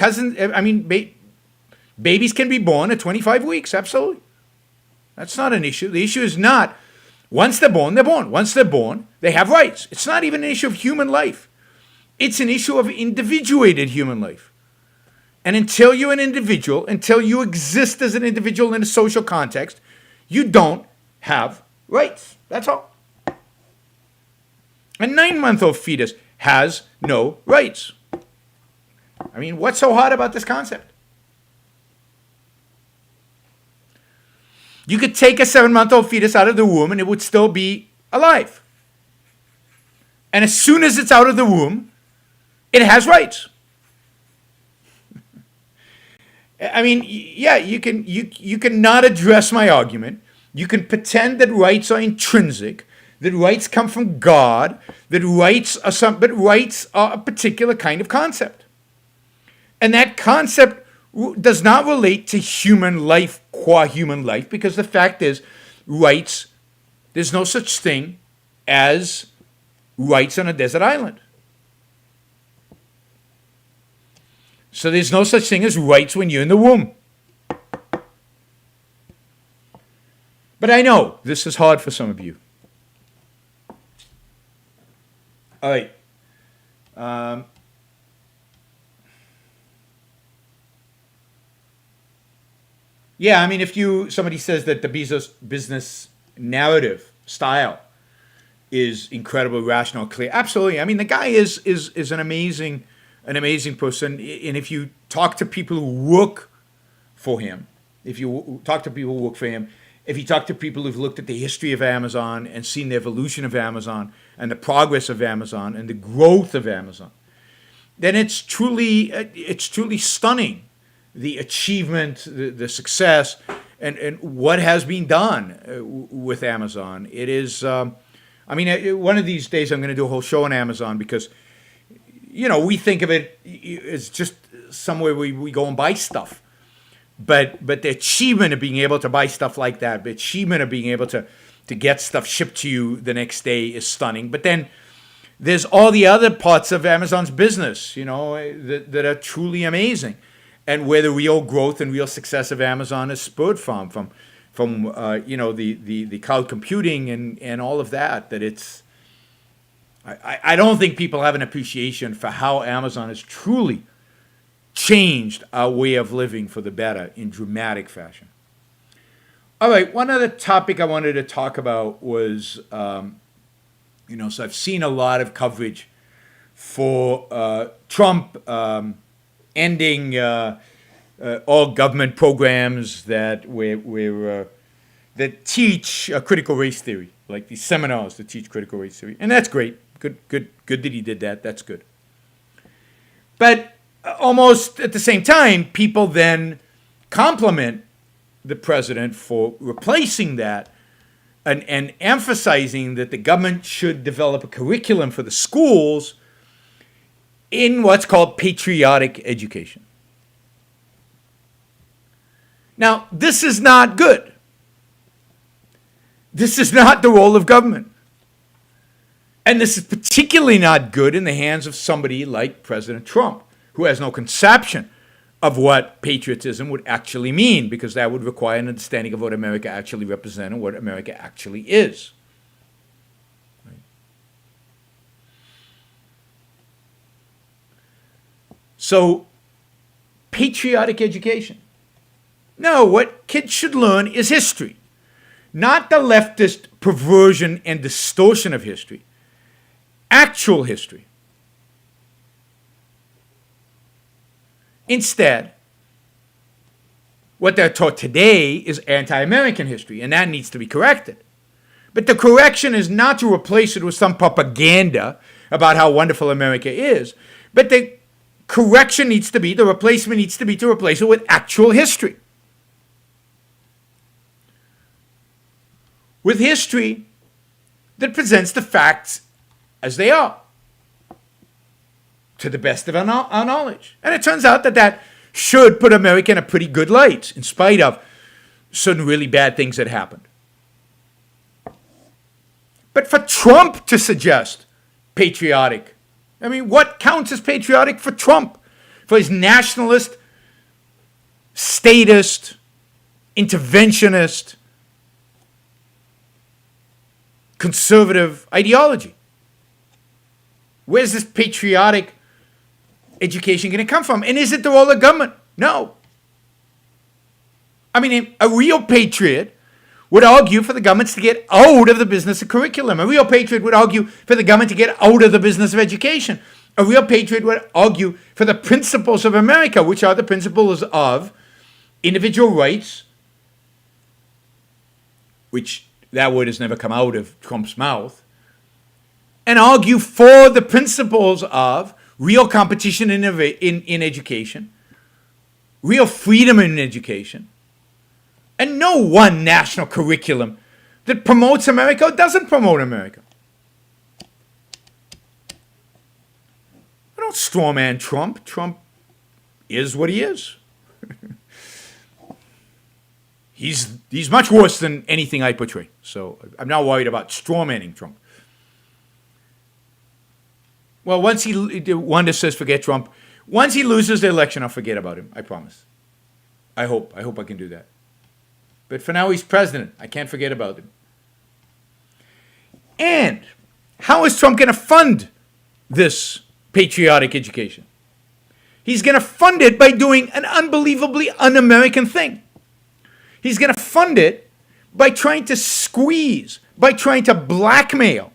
babies can be born at 25 weeks, absolutely. That's not an issue. The issue is not, once they're born, they're born. Once they're born, they have rights. It's not even an issue of human life. It's an issue of individuated human life. And until you're an individual, until you exist as an individual in a social context, you don't have rights. That's all. A 9-month-old fetus has no rights. I mean, what's so hard about this concept? You could take a 7-month-old fetus out of the womb and it would still be alive. And as soon as it's out of the womb, it has rights. I mean, yeah, you can not address my argument. You can pretend that rights are intrinsic, that rights come from God, that rights are a particular kind of concept. And that concept does not relate to human life, qua human life, because the fact is, rights, there's no such thing as rights on a desert island. So there's no such thing as rights when you're in the womb. But I know this is hard for some of you. All right. Yeah, I mean, if somebody says that the Bezos business narrative style is incredibly rational, clear, absolutely. I mean, the guy is an amazing person. And if you talk to people who work for him, if you talk to people who work for him, if you talk to people who've looked at the history of Amazon and seen the evolution of Amazon and the progress of Amazon and the growth of Amazon, then it's truly stunning, the achievement, the success, and what has been done with Amazon. It is, one of these days I'm going to do a whole show on Amazon because, we think of it as just somewhere we go and buy stuff. But the achievement of being able to buy stuff like that, the achievement of being able to to get stuff shipped to you the next day is stunning. But then there's all the other parts of Amazon's business, that are truly amazing, and where the real growth and real success of Amazon is spurred from the cloud computing and all of that. That it's, I don't think people have an appreciation for how Amazon has truly changed our way of living for the better in dramatic fashion. All right, one other topic I wanted to talk about was, so I've seen a lot of coverage for Trump ending all government programs that that teach critical race theory, like these seminars that teach critical race theory, and that's great. Good that he did that. That's good. But almost at the same time, people then compliment the president for replacing that and emphasizing that the government should develop a curriculum for the schools in what's called patriotic education. Now, this is not good. This is not the role of government. And this is particularly not good in the hands of somebody like President Trump, who has no conception of what patriotism would actually mean, because that would require an understanding of what America actually represents and what America actually is. Right? So, patriotic education. No, what kids should learn is history, not the leftist perversion and distortion of history. Actual history. Instead, what they're taught today is anti-American history, and that needs to be corrected. But the correction is not to replace it with some propaganda about how wonderful America is, but the correction needs to be, the replacement needs to be to replace it with actual history. With history that presents the facts as they are, to the best of our knowledge. And it turns out that should put America in a pretty good light, in spite of certain really bad things that happened. But for Trump to suggest patriotic, what counts as patriotic for Trump? For his nationalist, statist, interventionist, conservative ideology. Where's this patriotic education going to come from? And is it the role of government? No. A real patriot would argue for the governments to get out of the business of curriculum. A real patriot would argue for the government to get out of the business of education. A real patriot would argue for the principles of America, which are the principles of individual rights, which that word has never come out of Trump's mouth, and argue for the principles of real competition in education, real freedom in education, and no one national curriculum that promotes America or doesn't promote America. I don't strawman Trump. Trump is what he is. He's much worse than anything I portray. So I'm not worried about strawmanning Trump. Well, Wanda says forget Trump. Once he loses the election, I'll forget about him. I promise. I hope I can do that. But for now, he's president. I can't forget about him. And how is Trump going to fund this patriotic education? He's going to fund it by doing an unbelievably un-American thing. He's going to fund it by trying to squeeze, by trying to blackmail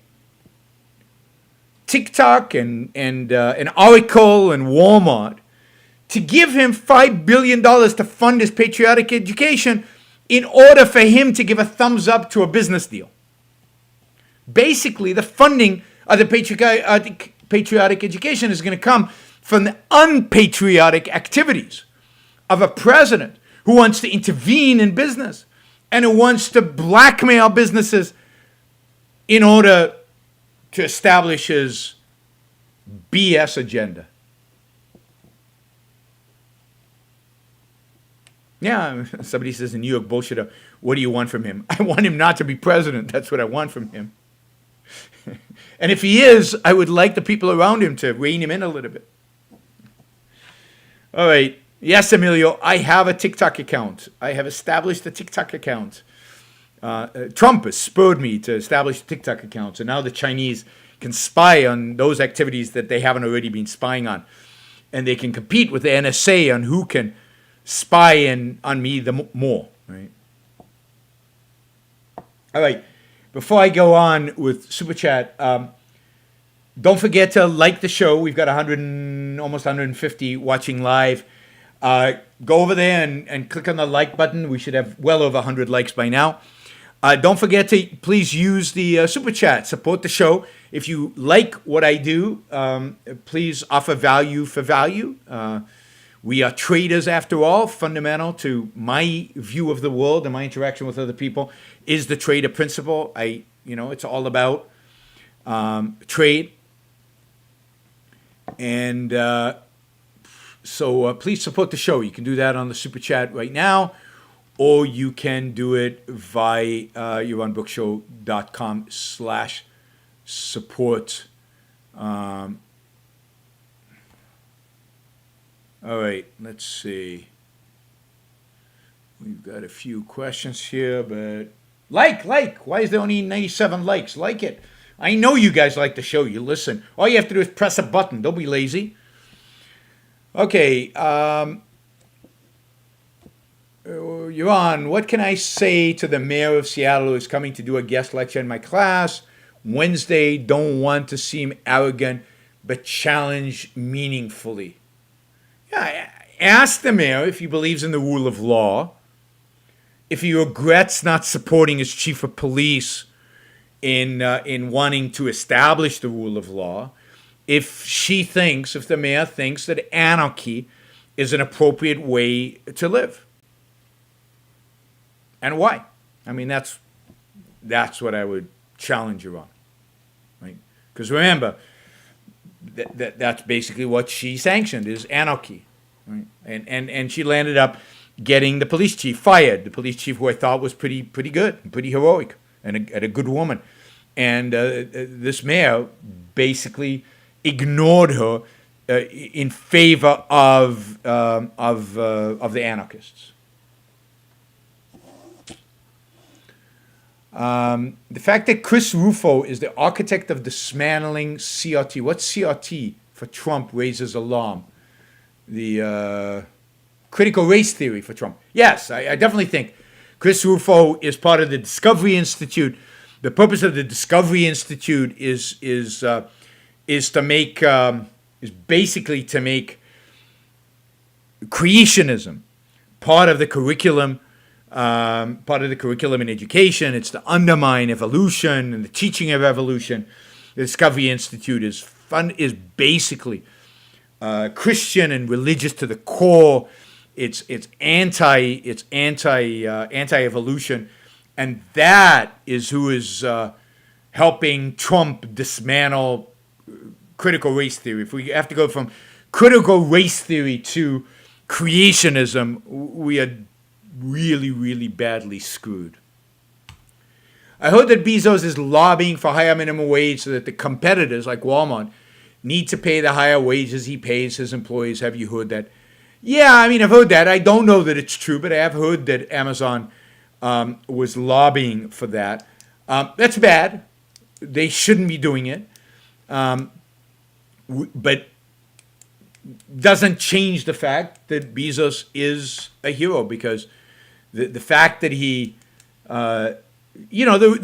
TikTok and Oracle and Walmart to give him $5 billion to fund his patriotic education in order for him to give a thumbs up to a business deal. Basically, the funding of the patriotic education is going to come from the unpatriotic activities of a president who wants to intervene in business and who wants to blackmail businesses in order to establish his BS agenda. Yeah, somebody says the New York bullshitter. what do you want from him? I want him not to be president. That's what I want from him. And if he is, I would like the people around him to rein him in a little bit. All right. Yes, Emilio, I have a TikTok account. I have established a TikTok account. Trump has spurred me to establish TikTok accounts, and now the Chinese can spy on those activities that they haven't already been spying on. And they can compete with the NSA on who can spy on me more. Right? All right. Before I go on with Super Chat, don't forget to like the show. We've got almost 150 watching live. Go over there and click on the like button. We should have well over 100 likes by now. Don't forget to please use the Super Chat. Support the show. If you like what I do, please offer value for value. We are traders after all. Fundamental to my view of the world and my interaction with other people is the trader principle. It's all about trade. And so please support the show. You can do that on the Super Chat right now, or you can do it via yaronbrookshow.com/support. All right, let's see. We've got a few questions here, but like. Why is there only 97 likes? Like it. I know you guys like the show. You listen. All you have to do is press a button. Don't be lazy. Okay. Yaron, what can I say to the mayor of Seattle who is coming to do a guest lecture in my class Wednesday? Don't want to seem arrogant, but challenge meaningfully. Yeah, ask the mayor if he believes in the rule of law, if he regrets not supporting his chief of police in wanting to establish the rule of law, if the mayor thinks that anarchy is an appropriate way to live. And why? I mean, that's what I would challenge you on, right? Because remember, that's basically what she sanctioned is anarchy, right? And she landed up getting the police chief fired. The police chief, who I thought was pretty good, pretty heroic, and a good woman. And this mayor basically ignored her in favor of the anarchists. The fact that Chris Rufo is the architect of dismantling CRT. What's CRT for Trump raises alarm? The critical race theory for Trump. Yes, I definitely think Chris Rufo is part of the Discovery Institute. The purpose of the Discovery Institute is basically to make creationism part of the curriculum. Part of the curriculum in education. It's to undermine evolution and the teaching of evolution. The Discovery Institute is basically Christian and religious to the core. It's anti-evolution, and that is who is helping Trump dismantle critical race theory. If we have to go from critical race theory to creationism, we are really, really badly screwed. I heard that Bezos is lobbying for higher minimum wage so that the competitors like Walmart need to pay the higher wages he pays his employees. Have you heard that? Yeah, I mean, I've heard that. I don't know that it's true, but I have heard that Amazon was lobbying for that. That's bad. They shouldn't be doing it. But doesn't change the fact that Bezos is a hero, because the fact that he, the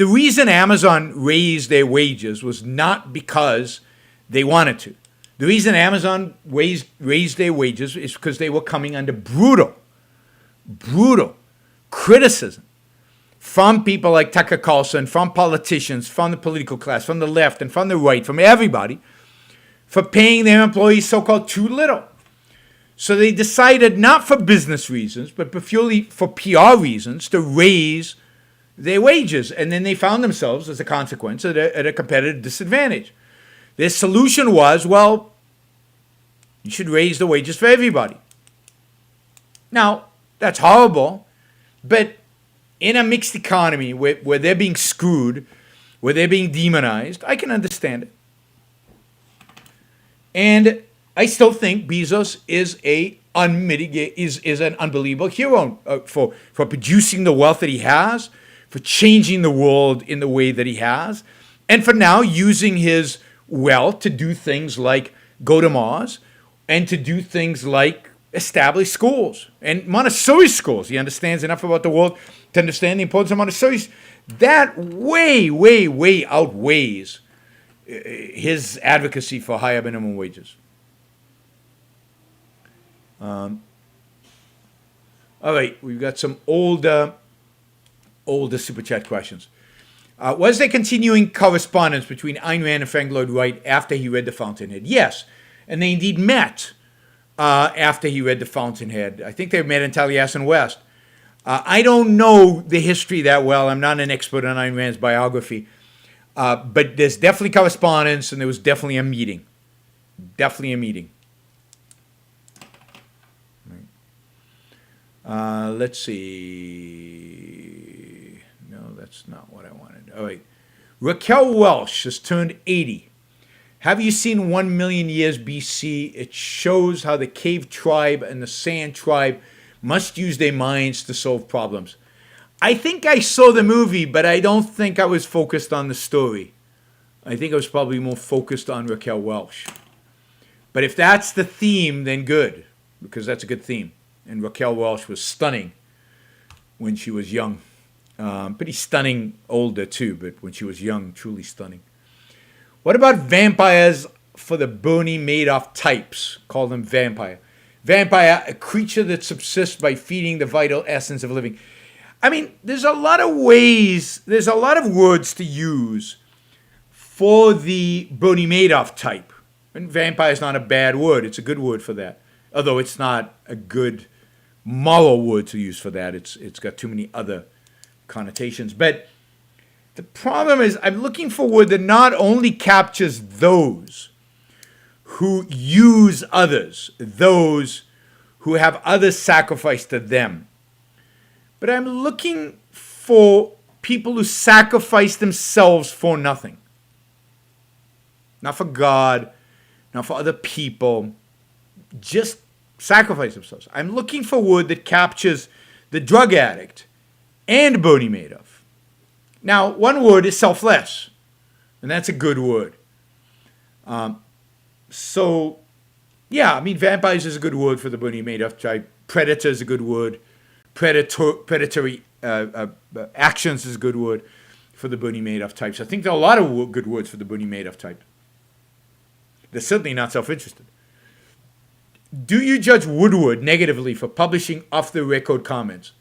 reason Amazon raised their wages was not because they wanted to. The reason Amazon raised their wages is because they were coming under brutal criticism from people like Tucker Carlson, from politicians, from the political class, from the left and from the right, from everybody, for paying their employees so-called too little. So they decided, not for business reasons, but purely for PR reasons, to raise their wages. And then they found themselves, as a consequence, at a competitive disadvantage. Their solution was, well, you should raise the wages for everybody. Now, that's horrible, but in a mixed economy where they're being screwed, where they're being demonized, I can understand it. And I still think Bezos is an unbelievable hero for producing the wealth that he has, for changing the world in the way that he has, and for now using his wealth to do things like go to Mars and to do things like establish schools and Montessori schools. He understands enough about the world to understand the importance of Montessori. That way, way, way outweighs his advocacy for higher minimum wages. All right, we've got some older Super Chat questions. Was there continuing correspondence between Ayn Rand and Frank Lloyd Wright after he read The Fountainhead? Yes, and they indeed met after he read The Fountainhead. I think they met in Taliesin West. I don't know the history that well. I'm not an expert on Ayn Rand's biography. But there's definitely correspondence, and there was definitely a meeting. Definitely a meeting. Let's see. No, that's not what I wanted. All right. Raquel Welsh has turned 80. Have you seen 1 million years BC? It shows how the cave tribe and the sand tribe must use their minds to solve problems. I think I saw the movie, but I don't think I was focused on the story. I think I was probably more focused on Raquel Welch. But if that's the theme, then good, because that's a good theme. And Raquel Welch was stunning when she was young. Pretty stunning older too, but when she was young, truly stunning. What about vampires for the Bernie Madoff types? Call them vampire. Vampire, a creature that subsists by feeding the vital essence of living. I mean, there's a lot of ways, there's a lot of words to use for the Bernie Madoff type. And vampire is not a bad word. It's a good word for that. Although it's not a good moral word to use for that. It's got too many other connotations. But the problem is I'm looking for a word that not only captures those who use others, those who have others sacrificed to them, but I'm looking for people who sacrifice themselves for nothing. Not for God, not for other people, just sacrifice themselves. I'm looking for a word that captures the drug addict and Bernie Madoff. Now, one word is selfless, and that's a good word. So, yeah, I mean, vampires is a good word for the Bernie Madoff type. Predator is a good word. Predatory actions is a good word for the Bernie Madoff types. I think there are a lot of good words for the Bernie Madoff type. They're certainly not self-interested. Do you judge Woodward negatively for publishing off-the-record comments?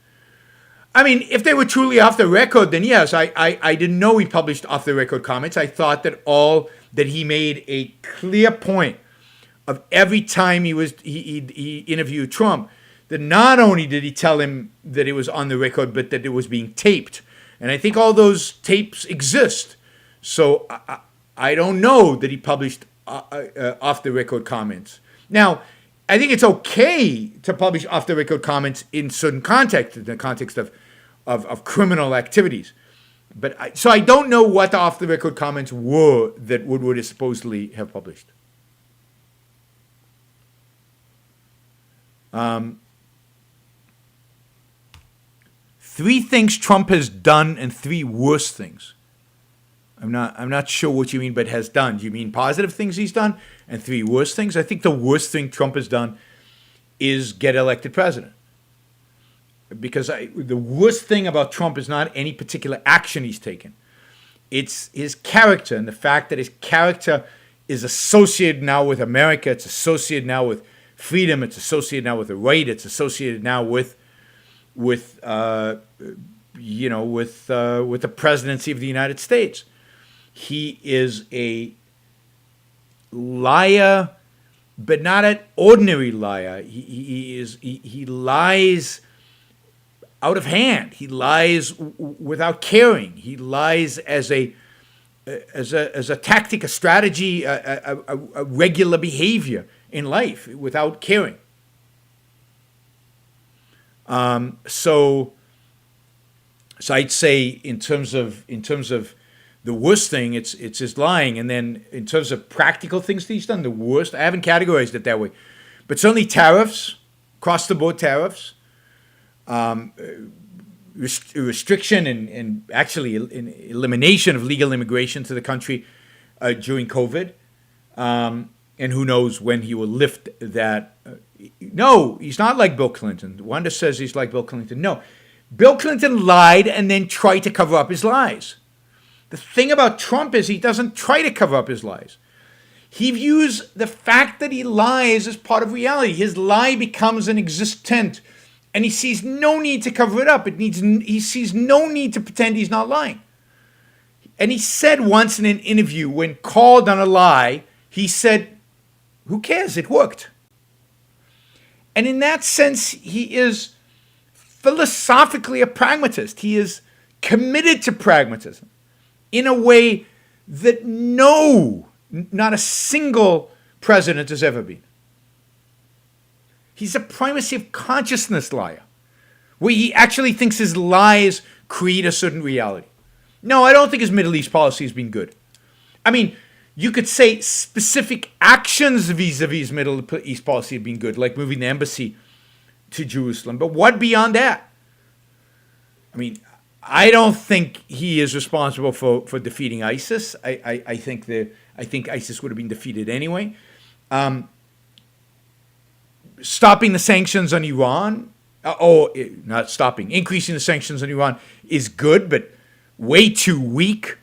I mean, if they were truly off the record, then yes, I didn't know he published off-the-record comments. I thought that he made a clear point of every time he interviewed Trump, that not only did he tell him that it was on the record, but that it was being taped. And I think all those tapes exist. So I don't know that he published off-the-record comments. Now, I think it's okay to publish off-the-record comments in certain contexts, in the context of criminal activities. But so I don't know what the off-the-record comments were that Woodward is supposedly have published. Three things Trump has done and three worse things. I'm not sure what you mean, but has done. Do you mean positive things he's done and three worse things? I think the worst thing Trump has done is get elected president. Because the worst thing about Trump is not any particular action he's taken. It's his character and the fact that his character is associated now with America. It's associated now with freedom. It's associated now with the right. It's associated now with the presidency of the United States. He is a liar, but not an ordinary liar. He lies out of hand. He lies without caring. He lies as a tactic, a strategy, a regular behavior in life without caring. So So I'd say in terms of the worst thing, it's his lying, and then in terms of practical things that he's done, the worst. I haven't categorized it that way, but certainly tariffs, across the board tariffs, restriction and actually elimination of legal immigration to the country during COVID, and who knows when he will lift that. No, he's not like Bill Clinton. Wanda says he's like Bill Clinton. No, Bill Clinton lied and then tried to cover up his lies. The thing about Trump is he doesn't try to cover up his lies. He views the fact that he lies as part of reality. His lie becomes an existent, and he sees no need to cover it up. He sees no need to pretend he's not lying. And he said once in an interview, when called on a lie, he said, "Who cares? It worked." And in that sense, he is philosophically a pragmatist. He is committed to pragmatism in a way that not a single president has ever been. He's a primacy of consciousness liar, where he actually thinks his lies create a certain reality. No, I don't think his Middle East policy has been good. I mean, you could say specific actions vis-a-vis Middle East policy have been good, like moving the embassy to Jerusalem. But what beyond that? I mean, I don't think he is responsible for defeating ISIS. I think ISIS would have been defeated anyway. Stopping the sanctions on Iran, increasing the sanctions on Iran is good, but way too weak.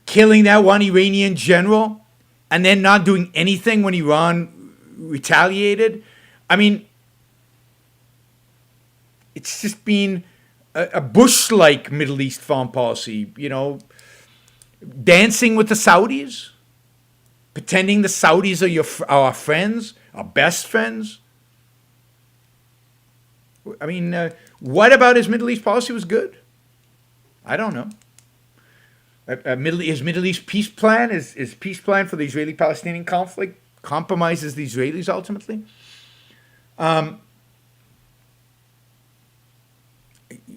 Killing that one Iranian general and then not doing anything when Iran retaliated. I mean, it's just been a Bush-like Middle East foreign policy, dancing with the Saudis, pretending the Saudis are our friends, our best friends. I mean, what about his Middle East policy was good? I don't know. His Middle East peace plan, his peace plan for the Israeli-Palestinian conflict compromises the Israelis ultimately.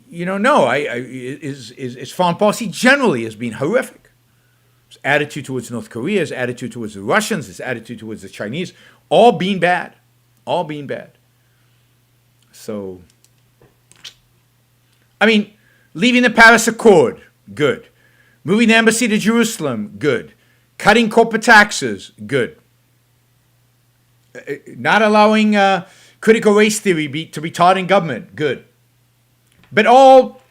His foreign policy generally has been horrific. His attitude towards North Korea, his attitude towards the Russians, his attitude towards the Chinese, all being bad. So, I mean, leaving the Paris Accord, good. Moving the embassy to Jerusalem, good. Cutting corporate taxes, good. Not allowing critical race theory to be taught in government, good. But all,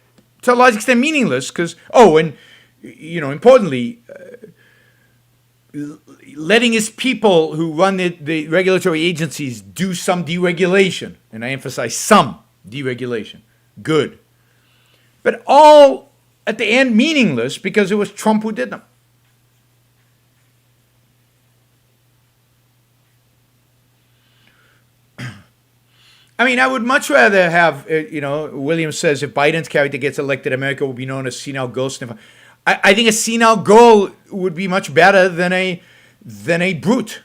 to a large extent, meaningless because, importantly, letting his people who run the regulatory agencies do some deregulation, and I emphasize some deregulation, good. But all, at the end, meaningless because it was Trump who did them. I mean, I would much rather have, Williams says if Biden's character gets elected, America will be known as senile girl sniffer. I think a senile girl would be much better than a brute.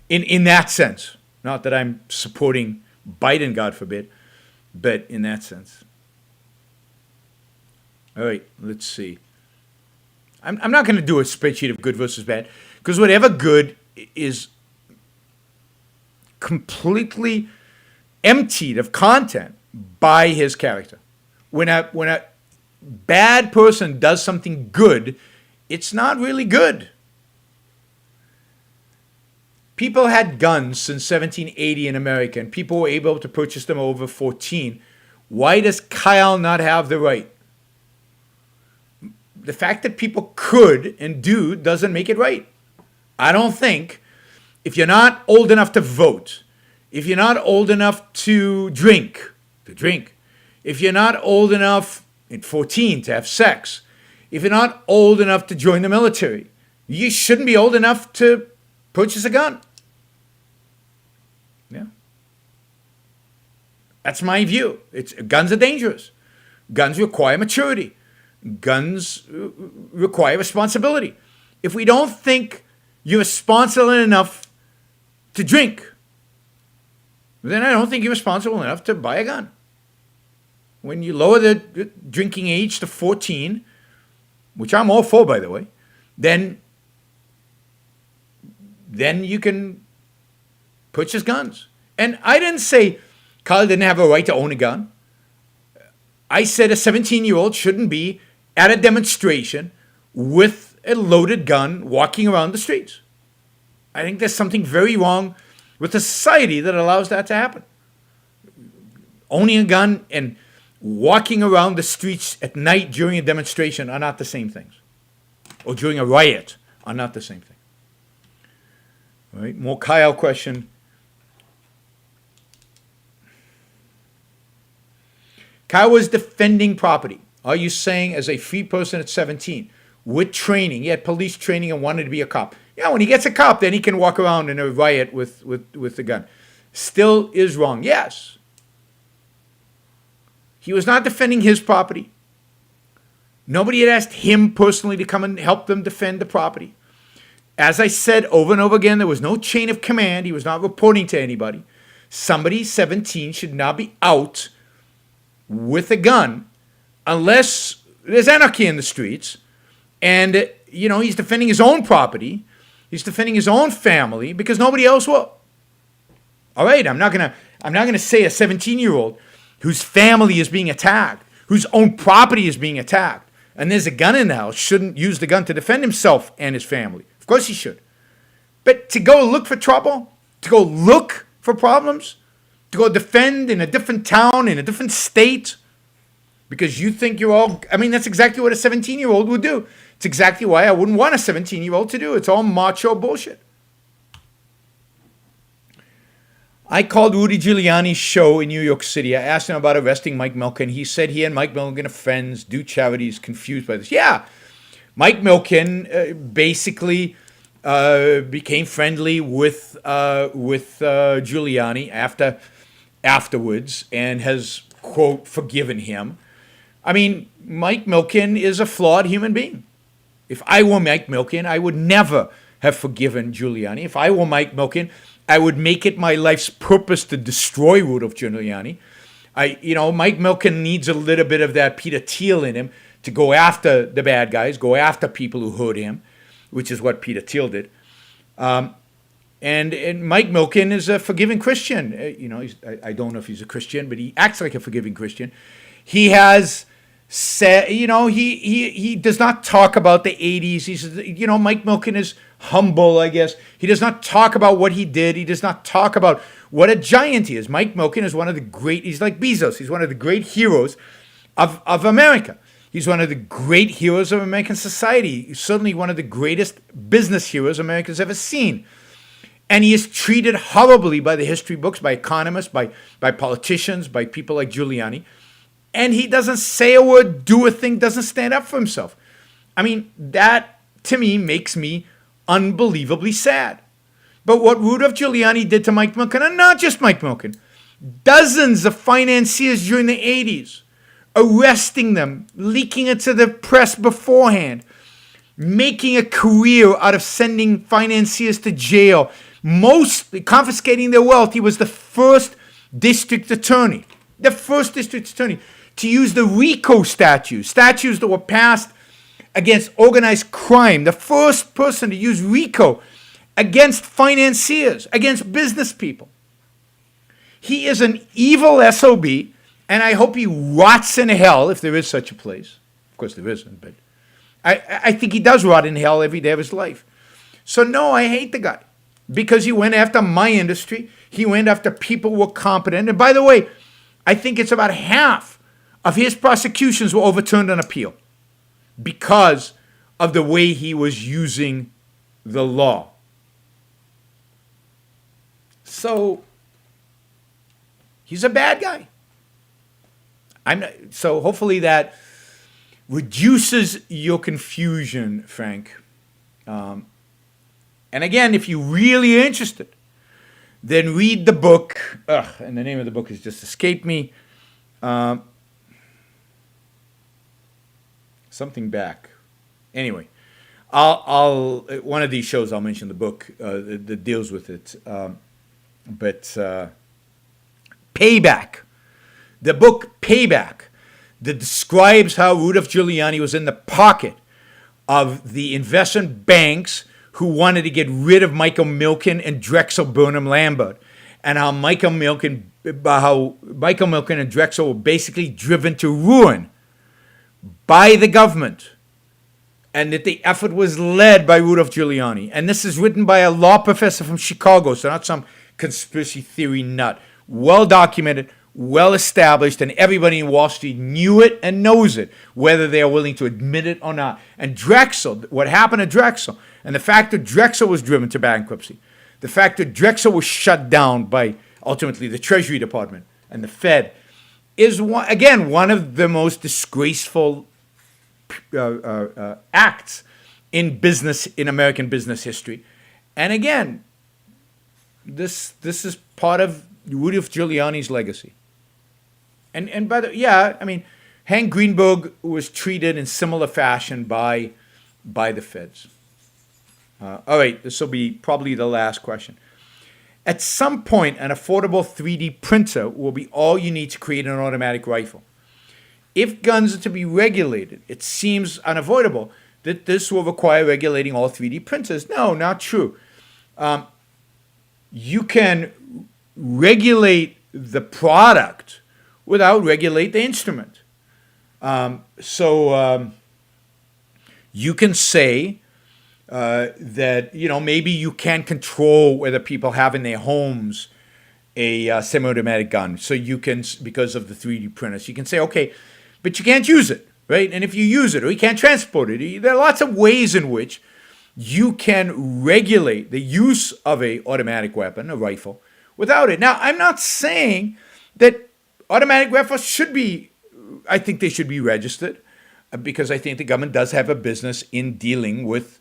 In that sense. Not that I'm supporting Biden, God forbid, but in that sense. All right, let's see. I'm not going to do a spreadsheet of good versus bad, because whatever good is completely emptied of content by his character. When a bad person does something good, it's not really good. People had guns since 1780 in America, and people were able to purchase them over 14. Why does Kyle not have the right? The fact that people could and do doesn't make it right. I don't think if you're not old enough to vote, if you're not old enough to drink, if you're not old enough at 14 to have sex, if you're not old enough to join the military, you shouldn't be old enough to purchase a gun. Yeah. That's my view. Guns are dangerous. Guns require maturity. Guns require responsibility. If we don't think you're responsible enough to drink, then I don't think you're responsible enough to buy a gun. when you lower the drinking age to 14, which I'm all for, by the way, then you can purchase guns. And I didn't say Kyle didn't have a right to own a gun. I said a 17-year-old shouldn't be at a demonstration with a loaded gun walking around the streets. I think there's something very wrong with a society that allows that to happen. Owning a gun and walking around the streets at night during a demonstration are not the same things. Or during a riot are not the same thing. All right, more Kyle question. Kyle was defending property. Are you saying as a free person at 17, with training, he had police training and wanted to be a cop? Yeah, when he gets a cop, then he can walk around in a riot with the gun. Still is wrong. Yes. He was not defending his property. Nobody had asked him personally to come and help them defend the property. As I said over and over again, there was no chain of command. He was not reporting to anybody. Somebody 17 should not be out with a gun unless there's anarchy in the streets and, he's defending his own property. He's defending his own family because nobody else will. All right, I'm not gonna say a 17-year-old whose family is being attacked, whose own property is being attacked, and there's a gun in the house, shouldn't use the gun to defend himself and his family. Of course he should. But to go look for trouble, to go look for problems, to go defend in a different town, in a different state, because you think that's exactly what a 17-year-old would do. It's exactly why I wouldn't want a 17-year-old to do. It's all macho bullshit. I called Rudy Giuliani's show in New York City. I asked him about arresting Mike Milken. He said he and Mike Milken are friends, do charities, confused by this. Yeah, Mike Milken basically became friendly with Giuliani afterwards and has, quote, forgiven him. I mean, Mike Milken is a flawed human being. If I were Mike Milken, I would never have forgiven Giuliani. If I were Mike Milken, I would make it my life's purpose to destroy Rudolph Giuliani. Mike Milken needs a little bit of that Peter Thiel in him to go after the bad guys, go after people who hurt him, which is what Peter Thiel did. And Mike Milken is a forgiving Christian. I don't know if he's a Christian, but he acts like a forgiving Christian. He has said, he does not talk about the 80s. He says, Mike Milken is humble, I guess. He does not talk about what he did. He does not talk about what a giant he is. Mike Milken is one of the great, he's like Bezos. He's one of the great heroes of America. He's one of the great heroes of American society. He's certainly one of the greatest business heroes America's ever seen. And he is treated horribly by the history books, by economists, by politicians, by people like Giuliani. And he doesn't say a word, do a thing, doesn't stand up for himself. I mean, that to me makes me unbelievably sad. But what Rudolph Giuliani did to Mike Milken, and not just Mike Milken, dozens of financiers during the 80s, arresting them, leaking it to the press beforehand, making a career out of sending financiers to jail, mostly confiscating their wealth. He was the first district attorney to use the RICO statutes that were passed against organized crime, the first person to use RICO against financiers, against business people. He is an evil SOB, and I hope he rots in hell if there is such a place. Of course there isn't, but I think he does rot in hell every day of his life. So no, I hate the guy because he went after my industry. He went after people who were competent. And by the way, I think it's about half of his prosecutions were overturned on appeal because of the way he was using the law. So he's a bad guy. So hopefully that reduces your confusion, Frank. And again, if you're really interested, then read the book. And the name of the book has just escaped me. Something back. Anyway, I'll one of these shows I'll mention the book that deals with it. But Payback, the book Payback, that describes how Rudolph Giuliani was in the pocket of the investment banks who wanted to get rid of Michael Milken and Drexel Burnham Lambert, and how Michael Milken and Drexel were basically driven to ruin by the government, and that the effort was led by Rudolph Giuliani. And this is written by a law professor from Chicago, so not some conspiracy theory nut. Well documented, well established, and everybody in Wall Street knew it and knows it, whether they are willing to admit it or not. And Drexel, what happened to Drexel, and the fact that Drexel was driven to bankruptcy, the fact that Drexel was shut down by ultimately the Treasury Department and the Fed, is one of the most disgraceful acts in American business history. And again, this is part of Rudolph Giuliani's legacy. And Hank Greenberg was treated in similar fashion by the feds. All right, this will be probably the last question. At some point, an affordable 3D printer will be all you need to create an automatic rifle. If guns are to be regulated, it seems unavoidable that this will require regulating all 3D printers. No, not true. You can regulate the product without regulate the instrument. You can say that, maybe you can't control whether people have in their homes a semi-automatic gun. So you can, because of the 3D printers, you can say, okay, but you can't use it, right? And if you use it, or you can't transport it, there are lots of ways in which you can regulate the use of a automatic weapon, a rifle, without it. Now, I'm not saying that automatic rifles I think they should be registered, because I think the government does have a business in dealing with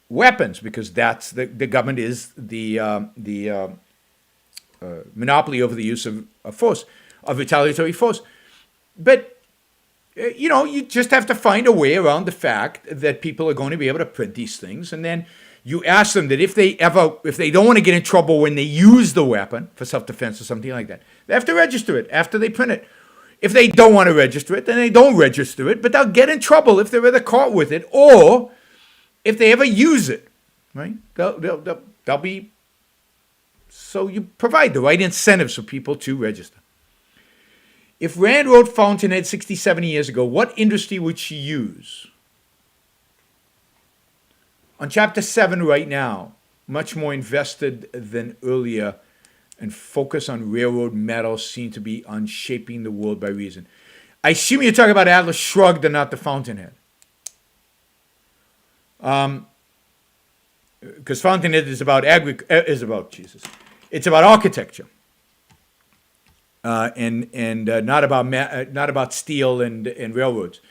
weapons, because that's the government is the monopoly over the use of force, of retaliatory force. But you just have to find a way around the fact that people are going to be able to print these things, and then you ask them that if they don't want to get in trouble when they use the weapon for self-defense or something like that, they have to register it after they print it. If they don't want to register it, then they don't register it, but they'll get in trouble if they're ever caught with it, or if they ever use it, right? They'll be, so you provide the right incentives for people to register. If Rand wrote Fountainhead 60, 70 years ago, what industry would she use? On chapter 7 right now, much more invested than earlier, and focus on railroad metals seem to be on shaping the world by reason. I assume you're talking about Atlas Shrugged and not the Fountainhead. Because Fountainhead is about it's about architecture, and not about steel and railroads.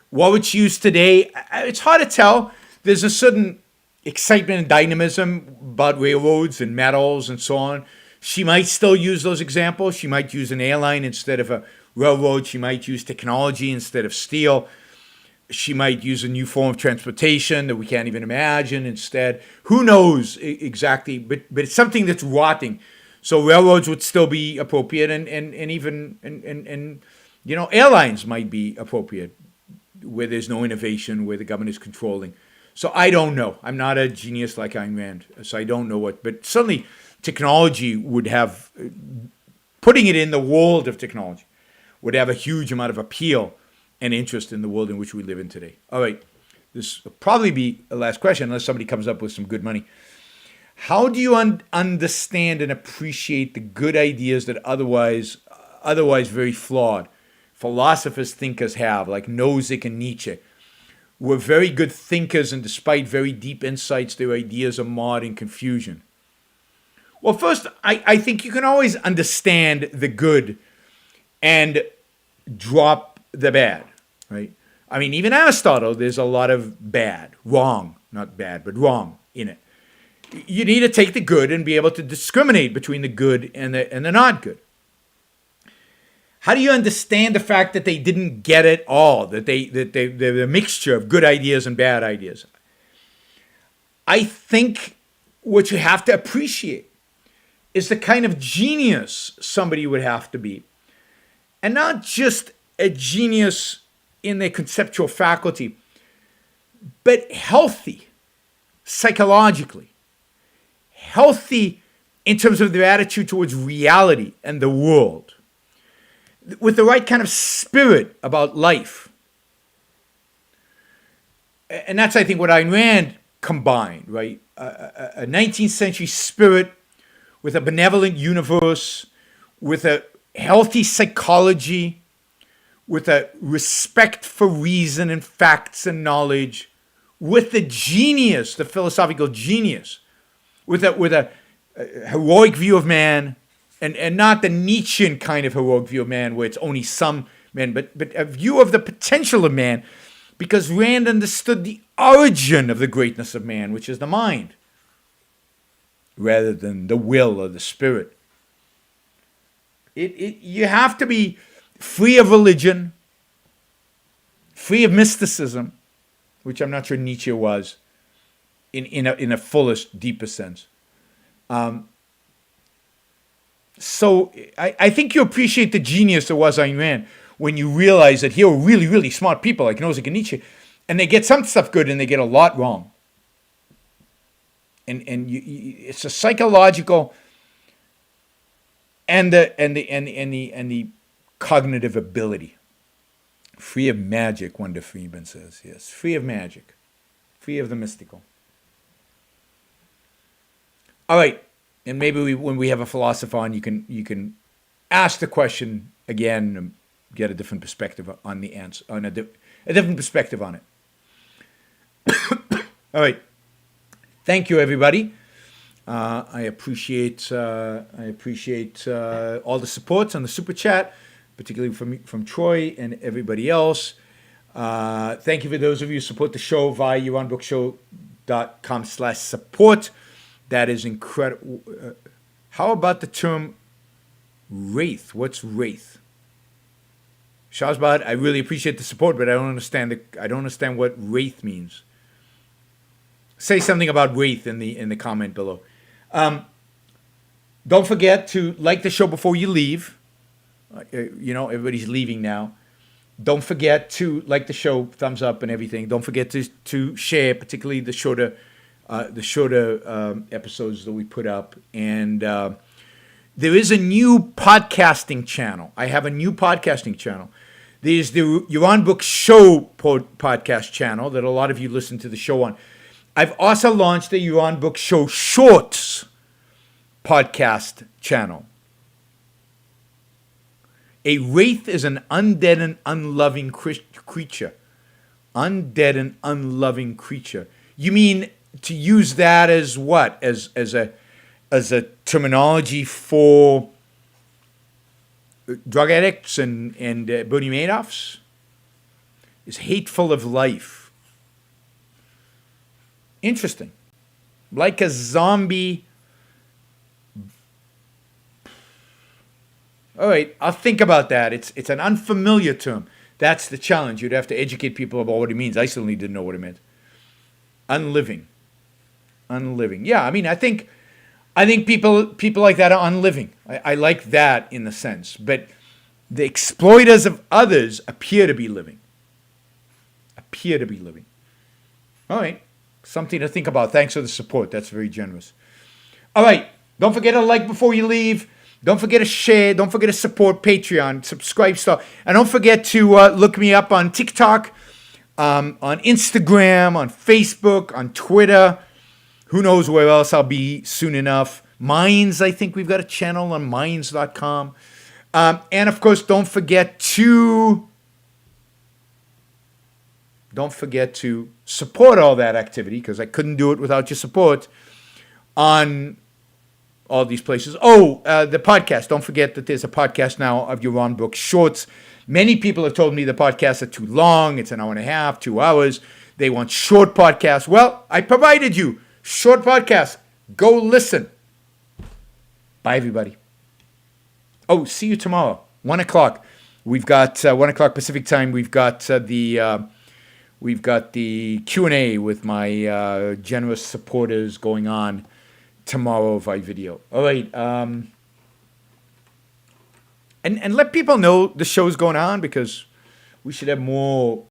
What would she use today? It's hard to tell. There's a certain excitement and dynamism about railroads and metals and so on. She might still use those examples. She might use an airline instead of a railroad. She might use technology instead of steel. She might use a new form of transportation that we can't even imagine instead. Who knows exactly, but it's something that's rotting. So railroads would still be appropriate, and even airlines might be appropriate where there's no innovation, where the government is controlling. So I don't know. I'm not a genius like Ayn Rand, so I don't know but certainly technology would have, putting it in the world of technology, would have a huge amount of appeal and interest in the world in which we live in today. All right, this will probably be the last question, unless somebody comes up with some good money. How do you understand and appreciate the good ideas that otherwise very flawed philosophers, thinkers have, like Nozick and Nietzsche? Were very good thinkers, and despite very deep insights, their ideas are marred in confusion. Well, first, I think you can always understand the good and drop the bad, right? I mean, even Aristotle, there's a lot of bad, wrong, not bad, but wrong in it. You need to take the good and be able to discriminate between the good and the not good. How do you understand the fact that they didn't get it all, that they're a mixture of good ideas and bad ideas? I think what you have to appreciate is the kind of genius somebody would have to be. And not just a genius in their conceptual faculty, but healthy psychologically, healthy in terms of their attitude towards reality and the world, with the right kind of spirit about life. And that's, I think, what Ayn Rand combined, right? A 19th century spirit with a benevolent universe, with a healthy psychology, with a respect for reason and facts and knowledge, with the genius, the philosophical genius, with a heroic view of man, and not the Nietzschean kind of heroic view of man where it's only some men, but a view of the potential of man, because Rand understood the origin of the greatness of man, which is the mind, rather than the will or the spirit. You have to be free of religion, free of mysticism, which I'm not sure Nietzsche was, in a fullest, deepest sense. So I think you appreciate the genius that was Ayn Rand when you realize that here are really, really smart people like Nozick and Nietzsche, and they get some stuff good and they get a lot wrong. And it's a psychological and the cognitive ability. Free of magic, Wanda Friedman says. Yes, free of magic, free of the mystical. All right, and maybe when we have a philosopher on, you can ask the question again and get a different perspective on the answer, on a different perspective on it. All right, thank you, everybody. I appreciate all the supports on the super chat, particularly from Troy and everybody else. Thank you for those of you who support the show via yaronbrookshow.com/support. That is incredible. How about the term wraith? What's wraith? Shazbad, I really appreciate the support, but I don't understand what wraith means. Say something about wraith in the comment below. Don't forget to like the show before you leave. Everybody's leaving now. Don't forget to like the show, thumbs up and everything. Don't forget to share, particularly the shorter episodes that we put up. And there is a new podcasting channel. I have a new podcasting channel. There's the Yaron Brook Show podcast channel that a lot of you listen to the show on. I've also launched the Yaron Brook Show Shorts podcast channel. A wraith is an undead and unloving creature. Undead and unloving creature. You mean to use that as what? As a terminology for drug addicts and Bernie Madoffs? Is hateful of life. Interesting. Like a zombie. All right, I'll think about that. It's an unfamiliar term. That's the challenge. You'd have to educate people about what it means. I certainly didn't know what it meant. Unliving. Yeah, I mean, I think people like that are unliving. I like that in the sense. But the exploiters of others appear to be living. All right, something to think about. Thanks for the support. That's very generous. All right, don't forget to like before you leave. Don't forget to share. Don't forget to support Patreon. Subscribe stuff. And don't forget to look me up on TikTok, on Instagram, on Facebook, on Twitter. Who knows where else I'll be soon enough. Minds, I think we've got a channel on minds.com. And, of course, don't forget to support all that activity, because I couldn't do it without your support on all these places. The podcast. Don't forget that there's a podcast now of Yaron Brook Shorts. Many people have told me the podcasts are too long. It's an hour and a half, 2 hours. They want short podcasts. Well, I provided you short podcasts. Go listen. Bye, everybody. See you tomorrow, 1 o'clock. We've got 1 o'clock Pacific time. We've got the Q&A with my generous supporters going on tomorrow via video. All right. And let people know the show's going on, because we should have more